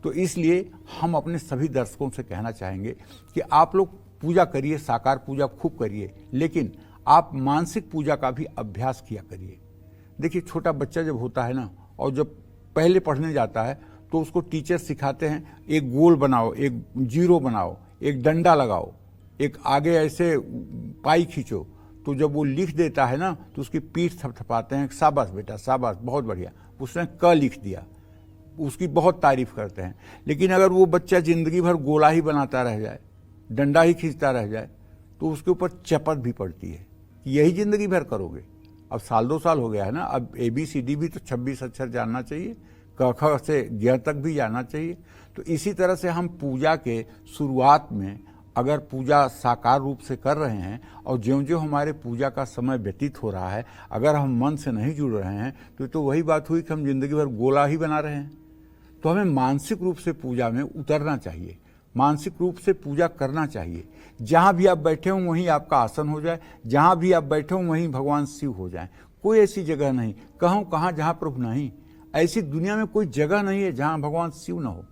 तो इसलिए हम अपने सभी दर्शकों से कहना चाहेंगे कि आप लोग पूजा करिए, साकार पूजा खूब करिए, लेकिन आप मानसिक पूजा का भी अभ्यास किया करिए। देखिए, छोटा बच्चा जब होता है ना और जब पहले पढ़ने जाता है तो उसको टीचर सिखाते हैं एक गोल बनाओ, एक जीरो बनाओ, एक डंडा लगाओ, एक आगे ऐसे पाई खींचो। तो जब वो लिख देता है ना तो उसकी पीठ थपथपाते हैं, शाबाश बेटा शाबाश, बहुत बढ़िया, उसने क लिख दिया, उसकी बहुत तारीफ करते हैं। लेकिन अगर वो बच्चा जिंदगी भर गोला ही बनाता रह जाए, डंडा ही खींचता रह जाए, तो उसके ऊपर चपत भी पड़ती है कि यही जिंदगी भर करोगे। अब साल 2 साल हो गया है ना, अब ABCD भी तो 26 अक्षर जानना चाहिए, क ख से ज्ञ तक भी जानना चाहिए। तो इसी तरह से हम पूजा के शुरुआत में अगर पूजा साकार रूप से कर रहे हैं और ज्यों-ज्यों हमारे पूजा का समय व्यतीत हो रहा है, अगर हम मन से नहीं जुड़ रहे हैं तो वही बात हुई कि हम जिंदगी भर गोला ही बना रहे हैं। तो हमें मानसिक रूप से पूजा में उतरना चाहिए, मानसिक रूप से पूजा करना चाहिए। जहाँ भी आप बैठे हों वहीं आपका आसन हो जाए, जहाँ भी आप बैठे हों वहीं भगवान शिव हो जाएं। कोई ऐसी जगह नहीं, कहूँ कहाँ जहाँ प्रभु नहीं, ऐसी दुनिया में कोई जगह नहीं है जहाँ भगवान शिव न हो।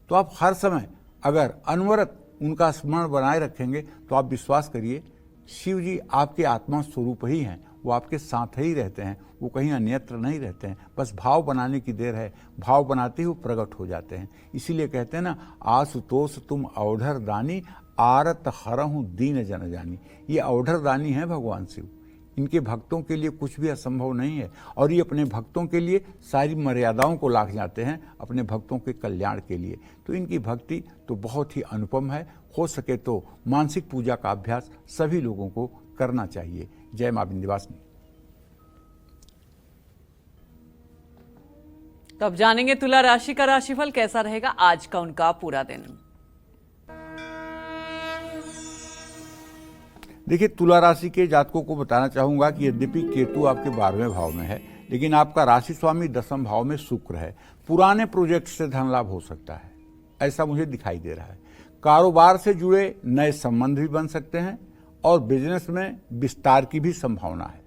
तो आप हर समय अगर अनवरत उनका स्मरण बनाए रखेंगे तो आप विश्वास करिए शिव जी आपके आत्मा स्वरूप ही हैं, वो आपके साथ ही रहते हैं, वो कहीं अन्यत्र नहीं रहते हैं। बस भाव बनाने की देर है, भाव बनाते ही वो प्रकट हो जाते हैं। इसीलिए कहते हैं ना, आशुतोष तुम औढ़र दानी, आरत हरहु दीन जन जानी। ये औढ़र दानी है भगवान शिव, इनके भक्तों के लिए कुछ भी असंभव नहीं है और ये अपने भक्तों के लिए सारी मर्यादाओं को लांघ जाते हैं, अपने भक्तों के कल्याण के लिए। तो इनकी भक्ति तो बहुत ही अनुपम है। हो सके तो मानसिक पूजा का अभ्यास सभी लोगों को करना चाहिए। जय मां विंध्यवासिनी। तो अब जानेंगे तुला राशि का राशिफल कैसा रहेगा आज का उनका पूरा दिन। देखिए, तुला राशि के जातकों को बताना चाहूंगा कि यद्यपि केतु आपके 12वें भाव में है, लेकिन आपका राशि स्वामी 10वें भाव में शुक्र है। पुराने प्रोजेक्ट से धन लाभ हो सकता है, ऐसा मुझे दिखाई दे रहा है। कारोबार से जुड़े नए संबंध भी बन सकते हैं और बिजनेस में विस्तार की भी संभावना है।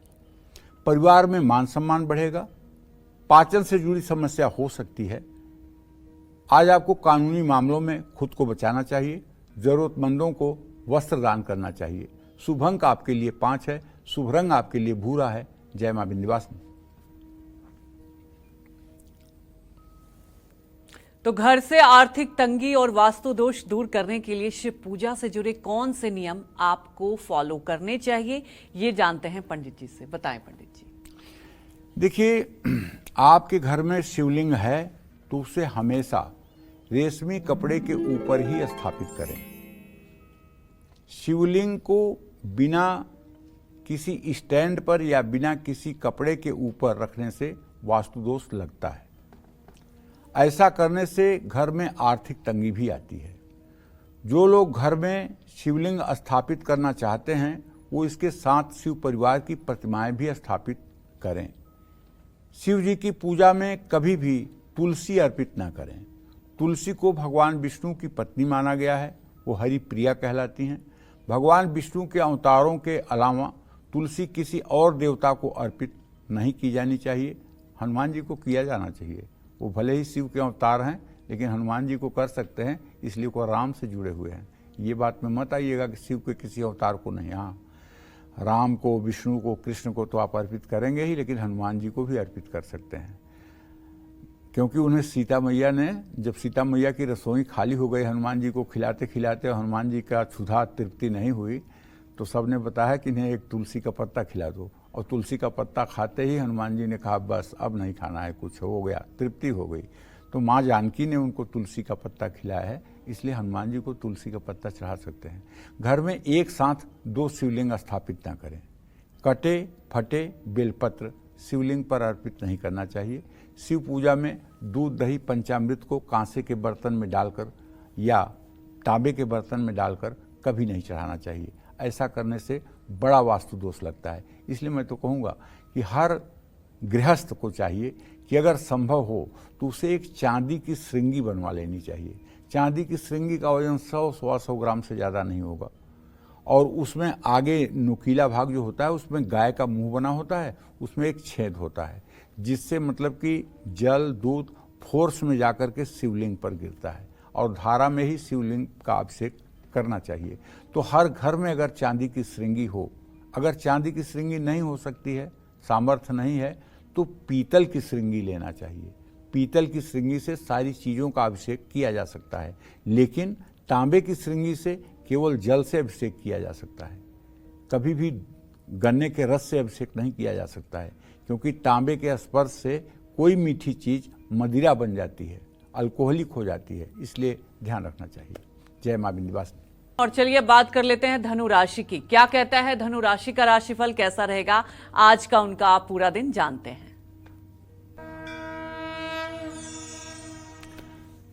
परिवार में मान सम्मान बढ़ेगा। पाचन से जुड़ी समस्या हो सकती है। आज आपको कानूनी मामलों में खुद को बचाना चाहिए। जरूरतमंदों को वस्त्र दान करना चाहिए। शुभ अंक आपके लिए 5 है। शुभ रंग आपके लिए भूरा है। जय मां विंध्यवासिनी। तो घर से आर्थिक तंगी और वास्तु दोष दूर करने के लिए शिव पूजा से जुड़े कौन से नियम आपको फॉलो करने चाहिए, ये जानते हैं पंडित जी से। बताएं पंडित जी। देखिए, आपके घर में शिवलिंग है तो उसे हमेशा रेशमी कपड़े के ऊपर ही स्थापित करें। शिवलिंग को बिना किसी स्टैंड पर या बिना किसी कपड़े के ऊपर रखने से वास्तु दोष लगता है। ऐसा करने से घर में आर्थिक तंगी भी आती है। जो लोग घर में शिवलिंग स्थापित करना चाहते हैं वो इसके साथ शिव परिवार की प्रतिमाएं भी स्थापित करें। शिव जी की पूजा में कभी भी तुलसी अर्पित ना करें। तुलसी को भगवान विष्णु की पत्नी माना गया है, वो हरि प्रिया कहलाती हैं। भगवान विष्णु के अवतारों के अलावा तुलसी किसी और देवता को अर्पित नहीं की जानी चाहिए। हनुमान जी को किया जाना चाहिए। वो भले ही शिव के अवतार हैं लेकिन हनुमान जी को कर सकते हैं, इसलिए वो राम से जुड़े हुए हैं। ये बात में मत आइएगा कि शिव के किसी अवतार को नहीं। हाँ, राम को, विष्णु को, कृष्ण को तो आप अर्पित करेंगे ही, लेकिन हनुमान जी को भी अर्पित कर सकते हैं। क्योंकि उन्हें सीता मैया ने, जब सीता मैया की रसोई खाली हो गई, हनुमान जी को खिलाते खिलाते हनुमान जी का क्षुधा तृप्ति नहीं हुई, तो सबने बताया कि इन्हें एक तुलसी का पत्ता खिला दो। और तुलसी का पत्ता खाते ही हनुमान जी ने कहा बस अब नहीं खाना है, कुछ हो गया, तृप्ति हो गई। तो माँ जानकी ने उनको तुलसी का पत्ता खिलाया है, इसलिए हनुमान जी को तुलसी का पत्ता चढ़ा सकते हैं। घर में एक साथ 2 शिवलिंग स्थापित न करें। कटे फटे बेलपत्र शिवलिंग पर अर्पित नहीं करना चाहिए। शिव पूजा में दूध दही पंचामृत को कांसे के बर्तन में डालकर या तांबे के बर्तन में डालकर कभी नहीं चढ़ाना चाहिए। ऐसा करने से बड़ा वास्तु दोष लगता है। इसलिए मैं तो कहूँगा कि हर गृहस्थ को चाहिए कि अगर संभव हो तो उसे एक चांदी की श्रृंगी बनवा लेनी चाहिए। चांदी की श्रृंगी का वजन 100-125 ग्राम से ज़्यादा नहीं होगा और उसमें आगे नुकीला भाग जो होता है उसमें गाय का मुंह बना होता है, उसमें एक छेद होता है जिससे मतलब कि जल दूध फोर्स में जाकर के शिवलिंग पर गिरता है और धारा में ही शिवलिंग का अभिषेक करना चाहिए। तो हर घर में अगर चांदी की श्रृंगी हो, अगर चांदी की श्रृंगी नहीं हो सकती है, सामर्थ्य नहीं है, तो पीतल की श्रृंगी लेना चाहिए। पीतल की श्रृंगी से सारी चीज़ों का अभिषेक किया जा सकता है, लेकिन तांबे की श्रृंगी से केवल जल से अभिषेक किया जा सकता है। कभी भी गन्ने के रस से अभिषेक नहीं किया जा सकता है, क्योंकि तांबे के स्पर्श से कोई मीठी चीज़ मदिरा बन जाती है, अल्कोहलिक हो जाती है, इसलिए ध्यान रखना चाहिए। जय मां विंध्यवासिनी। और चलिए बात कर लेते हैं धनु राशि की। क्या कहता है धनु राशि का राशिफल, कैसा रहेगा आज का उनका पूरा दिन, जानते हैं।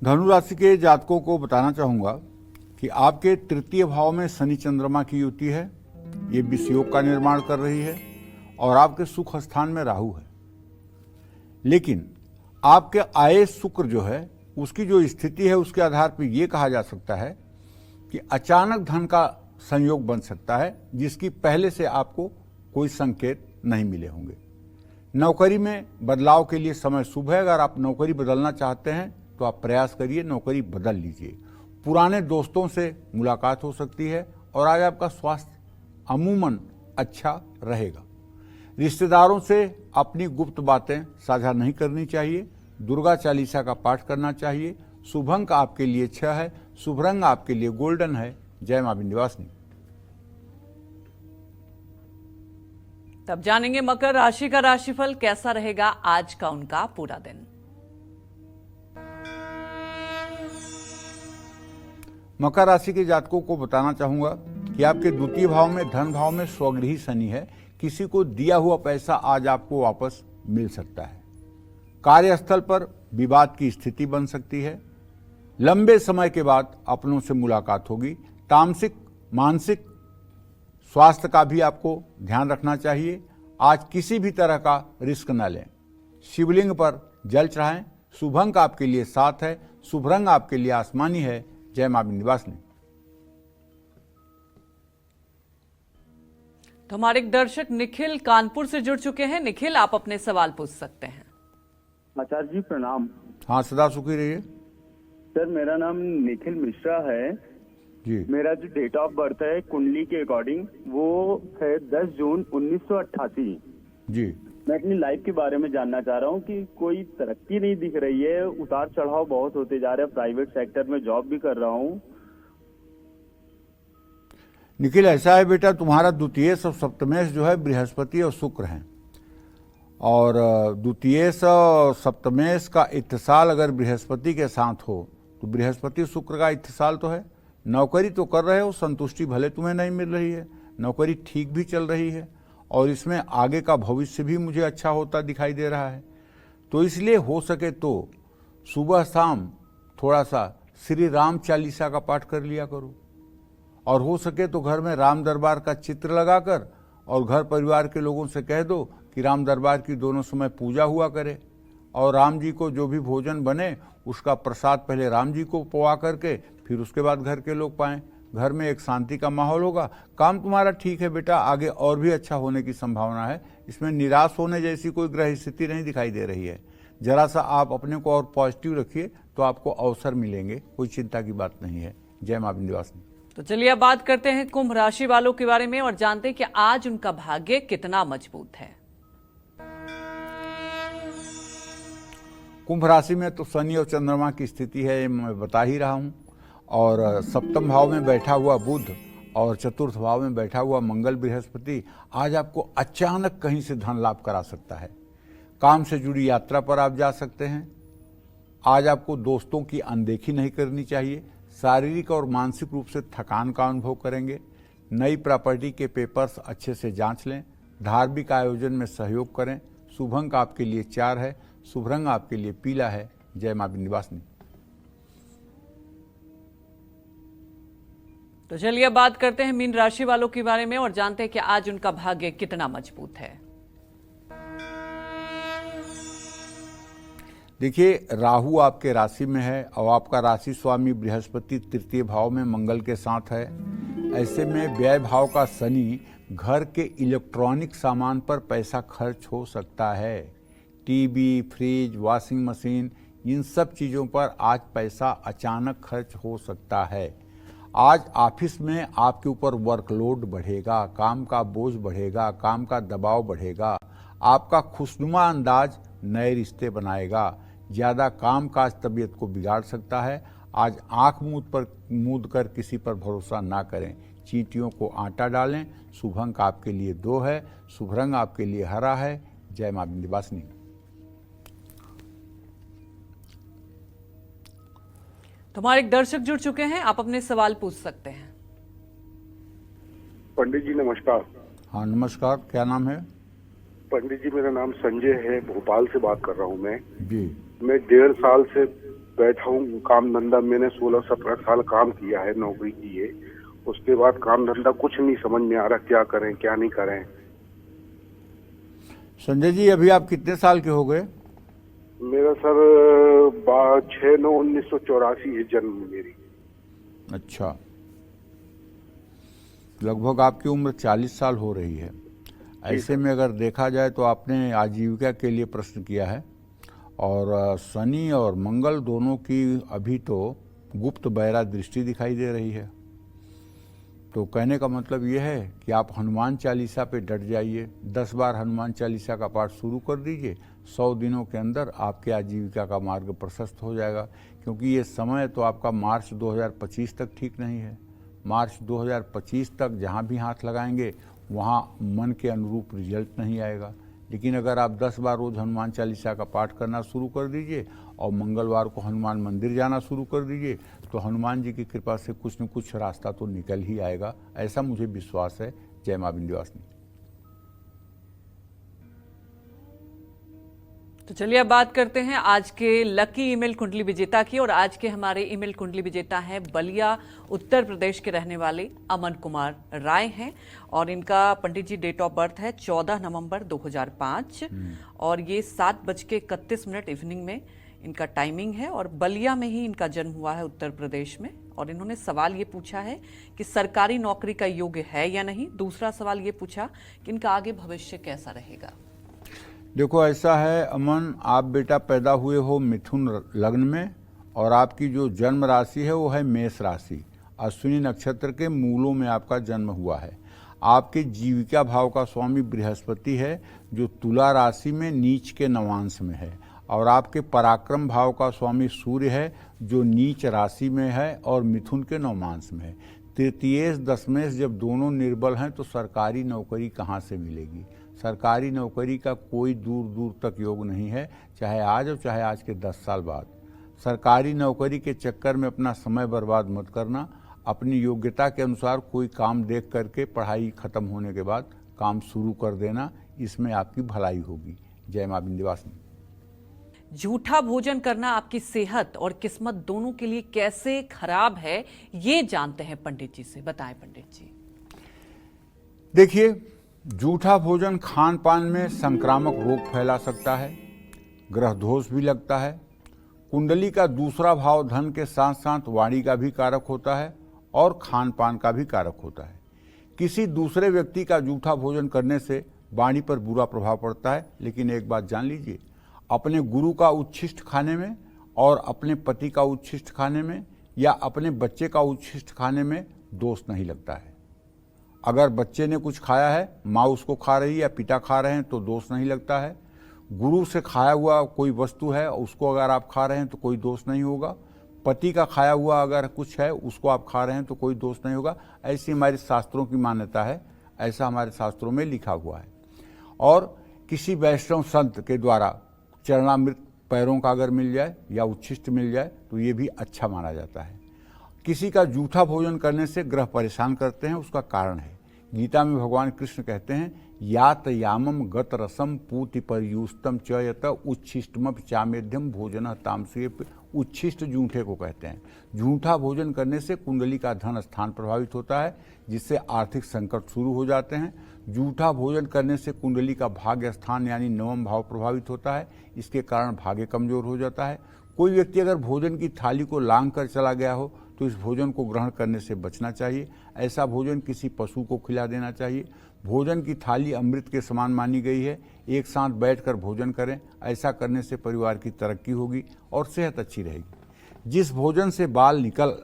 धनु राशि के जातकों को बताना चाहूंगा कि आपके तृतीय भाव में शनि चंद्रमा की युति है, ये विषयोग का निर्माण कर रही है, और आपके सुख स्थान में राहु है। लेकिन आपके आए शुक्र जो है उसकी जो स्थिति है उसके आधार पर यह कहा जा सकता है कि अचानक धन का संयोग बन सकता है, जिसकी पहले से आपको कोई संकेत नहीं मिले होंगे। नौकरी में बदलाव के लिए समय शुभ है। अगर आप नौकरी बदलना चाहते हैं तो आप प्रयास करिए, नौकरी बदल लीजिए। पुराने दोस्तों से मुलाकात हो सकती है और आज आपका स्वास्थ्य अमूमन अच्छा रहेगा। रिश्तेदारों से अपनी गुप्त बातें साझा नहीं करनी चाहिए। दुर्गा चालीसा का पाठ करना चाहिए। शुभ अंक आपके लिए 6 है। शुभ रंग आपके लिए गोल्डन है। जय मां विंध्यवासिनी। तब जानेंगे मकर राशि का राशिफल कैसा रहेगा आज का उनका पूरा दिन। मकर राशि के जातकों को बताना चाहूंगा कि आपके द्वितीय भाव में धन भाव में स्वगृही शनि है। किसी को दिया हुआ पैसा आज आपको वापस मिल सकता है। कार्यस्थल पर विवाद की स्थिति बन सकती है। लंबे समय के बाद अपनों से मुलाकात होगी। तामसिक मानसिक स्वास्थ्य का भी आपको ध्यान रखना चाहिए। आज किसी भी तरह का रिस्क न लें। शिवलिंग पर जल चढ़ाएं। शुभ अंक आपके लिए 7 है। शुभ रंग आपके लिए आसमानी है। जय मां विंध्यवासिनी। तो हमारे एक दर्शक निखिल कानपुर से जुड़ चुके हैं। निखिल, आप अपने सवाल पूछ सकते हैं। आचार्य जी प्रणाम। हाँ, सदा सुखी रहिए। सर, मेरा नाम निखिल मिश्रा है जी। मेरा जो डेट ऑफ बर्थ है कुंडली के अकॉर्डिंग वो है 10 जून 1988। जी। मैं अपनी लाइफ के बारे में जानना चाह रहा हूँ कि कोई तरक्की नहीं दिख रही है, उतार चढ़ाव बहुत होते जा रहे हैं। प्राइवेट सेक्टर में जॉब भी कर रहा हूँ। निखिल, ऐसा है बेटा, तुम्हारा द्वितीय सप्तमेश जो है बृहस्पति और शुक्र हैं, और द्वितीय सप्तमेश का इत्तिसाल अगर बृहस्पति के साथ हो तो बृहस्पति शुक्र का इत्तिसाल तो है। नौकरी तो कर रहे हो, संतुष्टि भले तुम्हें नहीं मिल रही है, नौकरी ठीक भी चल रही है, और इसमें आगे का भविष्य भी मुझे अच्छा होता दिखाई दे रहा है। तो इसलिए हो सके तो सुबह शाम थोड़ा सा श्री राम चालीसा का पाठ कर लिया करो, और हो सके तो घर में राम दरबार का चित्र लगाकर और घर परिवार के लोगों से कह दो कि राम दरबार की दोनों समय पूजा हुआ करे, और राम जी को जो भी भोजन बने उसका प्रसाद पहले राम जी को पवा करके फिर उसके बाद घर के लोग पाएं। घर में एक शांति का माहौल होगा। काम तुम्हारा ठीक है बेटा, आगे और भी अच्छा होने की संभावना है। इसमें निराश होने जैसी कोई ग्रह स्थिति नहीं दिखाई दे रही है। जरा सा आप अपने को और पॉजिटिव रखिए तो आपको अवसर मिलेंगे, कोई चिंता की बात नहीं है। जय मां विंध्यवासिनी। तो चलिए अब बात करते हैं कुंभ राशि वालों के बारे में और जानते हैं कि आज उनका भाग्य कितना मजबूत है। कुंभ राशि में तो शनि और चंद्रमा की स्थिति है, मैं बता ही रहा हूं, और सप्तम भाव में बैठा हुआ बुध और चतुर्थ भाव में बैठा हुआ मंगल बृहस्पति आज आपको अचानक कहीं से धन लाभ करा सकता है। काम से जुड़ी यात्रा पर आप जा सकते हैं। आज आपको दोस्तों की अनदेखी नहीं करनी चाहिए। शारीरिक और मानसिक रूप से थकान का अनुभव करेंगे। नई प्रॉपर्टी के पेपर्स अच्छे से जांच लें। धार्मिक आयोजन में सहयोग करें। शुभ अंक आपके लिए 4 है। शुभ रंग आपके लिए पीला है। जय मां विंध्यवासिनी। तो चलिए अब बात करते हैं मीन राशि वालों के बारे में और जानते हैं कि आज उनका भाग्य कितना मजबूत है। देखिए, राहु आपके राशि में है और आपका राशि स्वामी बृहस्पति तृतीय भाव में मंगल के साथ है। ऐसे में व्यय भाव का शनि घर के इलेक्ट्रॉनिक सामान पर पैसा खर्च हो सकता है। टीवी, फ्रिज, वॉशिंग मशीन, इन सब चीज़ों पर आज पैसा अचानक खर्च हो सकता है। आज ऑफिस में आपके ऊपर वर्कलोड बढ़ेगा, काम का बोझ बढ़ेगा, काम का दबाव बढ़ेगा। आपका खुशनुमा अंदाज नए रिश्ते बनाएगा। ज़्यादा काम काज तबीयत को बिगाड़ सकता है। आज आंख मूंद कर किसी पर भरोसा ना करें। चींटियों को आटा डालें। शुभ अंक आपके लिए 2 है। शुभ रंग आपके लिए हरा है। जय मां विंध्यवासिनी। तो हमारे एक दर्शक जुड़ चुके हैं, आप अपने सवाल पूछ सकते हैं। पंडित जी नमस्कार। हाँ नमस्कार, क्या नाम है? पंडित जी मेरा नाम संजय है, भोपाल से बात कर रहा हूँ मैं। जी। मैं 1.5 साल से बैठा हूँ, काम धंधा मैंने 16-17 साल काम किया है, नौकरी की है, उसके बाद काम धंधा कुछ नहीं समझ में आ रहा, क्या करें क्या नहीं करें। संजय जी, अभी आप कितने साल के हो गए? मेरा सर 6/9/1984 है जन्म मेरी। अच्छा, लगभग आपकी उम्र 40 साल हो रही है। ऐसे में अगर देखा जाए तो आपने आजीविका के लिए प्रश्न किया है, और शनि और मंगल दोनों की अभी तो गुप्त बहरा दृष्टि दिखाई दे रही है। तो कहने का मतलब ये है कि आप हनुमान चालीसा पे डट जाइए, 10 बार हनुमान चालीसा का पाठ शुरू कर दीजिए, 100 दिनों के अंदर आपके आजीविका का मार्ग प्रशस्त हो जाएगा। क्योंकि ये समय तो आपका मार्च 2025 तक ठीक नहीं है। मार्च 2025 तक जहाँ भी हाथ लगाएंगे वहाँ मन के अनुरूप रिजल्ट नहीं आएगा। लेकिन अगर आप 10 बार रोज हनुमान चालीसा का पाठ करना शुरू कर दीजिए और मंगलवार को हनुमान मंदिर जाना शुरू कर दीजिए, तो हनुमान जी की कृपा से कुछ न कुछ रास्ता तो निकल ही आएगा, ऐसा मुझे विश्वास है। जय मां विंध्यवासिनी। तो चलिए अब बात करते हैं आज के लकी ईमेल कुंडली विजेता की। और आज के हमारे ईमेल कुंडली विजेता हैं बलिया उत्तर प्रदेश के रहने वाले अमन कुमार राय हैं, और इनका पंडित जी डेट ऑफ बर्थ है 14 नवंबर 2005 और ये 7:31 इवनिंग में इनका टाइमिंग है, और बलिया में ही इनका जन्म हुआ है उत्तर प्रदेश में। और इन्होंने सवाल ये पूछा है कि सरकारी नौकरी का योग्य है या नहीं। दूसरा सवाल ये पूछा कि इनका आगे भविष्य कैसा रहेगा। देखो, ऐसा है अमन, आप बेटा पैदा हुए हो मिथुन लग्न में, और आपकी जो जन्म राशि है वो है मेष राशि। अश्विनी नक्षत्र के मूलों में आपका जन्म हुआ है। आपके जीविका भाव का स्वामी बृहस्पति है, जो तुला राशि में नीच के नवांश में है, और आपके पराक्रम भाव का स्वामी सूर्य है, जो नीच राशि में है और मिथुन के नवमांश में है। तृतीयेश दशमेश जब दोनों निर्बल हैं तो सरकारी नौकरी कहाँ से मिलेगी। सरकारी नौकरी का कोई दूर दूर तक योग नहीं है, चाहे आज और चाहे आज के 10 साल बाद। सरकारी नौकरी के चक्कर में अपना समय बर्बाद मत करना। अपनी योग्यता के अनुसार कोई काम देख करके पढ़ाई खत्म होने के बाद काम शुरू कर देना, इसमें आपकी भलाई होगी। जय मां विंध्यवासिनी। झूठा भोजन करना आपकी सेहत और किस्मत दोनों के लिए कैसे खराब है, ये जानते हैं पंडित जी से। बताएं पंडित जी। देखिए, झूठा भोजन खान पान में संक्रामक रोग फैला सकता है, ग्रह दोष भी लगता है। कुंडली का दूसरा भाव धन के साथ साथ वाणी का भी कारक होता है और खान पान का भी कारक होता है। किसी दूसरे व्यक्ति का झूठा भोजन करने से वाणी पर बुरा प्रभाव पड़ता है, लेकिन एक बात जान लीजिए, अपने गुरु का उच्छिष्ट खाने में और अपने पति का उच्छिष्ट खाने में या अपने बच्चे का उच्छिष्ट खाने में दोष नहीं लगता है। अगर बच्चे ने कुछ खाया है, माँ उसको खा रही है या पिता खा रहे हैं तो दोष नहीं लगता है। गुरु से खाया हुआ कोई वस्तु है, उसको अगर आप खा रहे हैं तो कोई दोष नहीं होगा। पति का खाया हुआ अगर कुछ है, उसको आप खा रहे हैं तो कोई दोष नहीं होगा। ऐसी हमारे शास्त्रों की मान्यता है, ऐसा हमारे शास्त्रों में लिखा हुआ है। और किसी वैष्णव संत के द्वारा चरणामृत पैरों का अगर मिल जाए या उच्छिष्ट मिल जाए तो ये भी अच्छा माना जाता है। किसी का जूठा भोजन करने से ग्रह परेशान करते हैं, उसका कारण है। गीता में भगवान कृष्ण कहते हैं, यात यामम गत रसम पूति परयुस्तम च यत उच्छिष्टम चामेध्यम भोजन तामसे। उच्छिष्ट जूठे को कहते हैं। जूठा भोजन करने से कुंडली का धन स्थान प्रभावित होता है, जिससे आर्थिक संकट शुरू हो जाते हैं। जूठा भोजन करने से कुंडली का भाग्य स्थान यानी नवम भाव प्रभावित होता है, इसके कारण भाग्य कमजोर हो जाता है। कोई व्यक्ति अगर भोजन की थाली को लांघ कर चला गया हो तो इस भोजन को ग्रहण करने से बचना चाहिए। ऐसा भोजन किसी पशु को खिला देना चाहिए। भोजन की थाली अमृत के समान मानी गई है, एक साथ बैठकर भोजन करें। ऐसा करने से परिवार की तरक्की होगी और सेहत अच्छी रहेगी। जिस भोजन से बाल निकल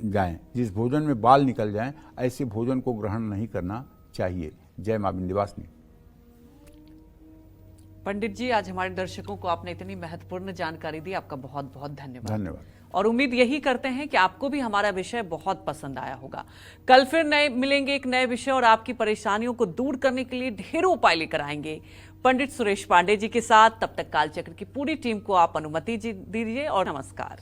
जाएं, जिस भोजन में बाल निकल जाएं, ऐसे भोजन को ग्रहण नहीं करना चाहिए। जय मां विंध्यवासिनी। पंडित जी, आज हमारे दर्शकों को आपने इतनी महत्वपूर्ण जानकारी दी, आपका बहुत बहुत धन्यवाद। धन्यवाद। और उम्मीद यही करते हैं कि आपको भी हमारा विषय बहुत पसंद आया होगा। कल फिर नए मिलेंगे एक नए विषय और आपकी परेशानियों को दूर करने के लिए ढेरों उपाय लेकर आएंगे पंडित सुरेश पांडे जी के साथ। तब तक कालचक्र की पूरी टीम को आप अनुमति दीजिए और नमस्कार।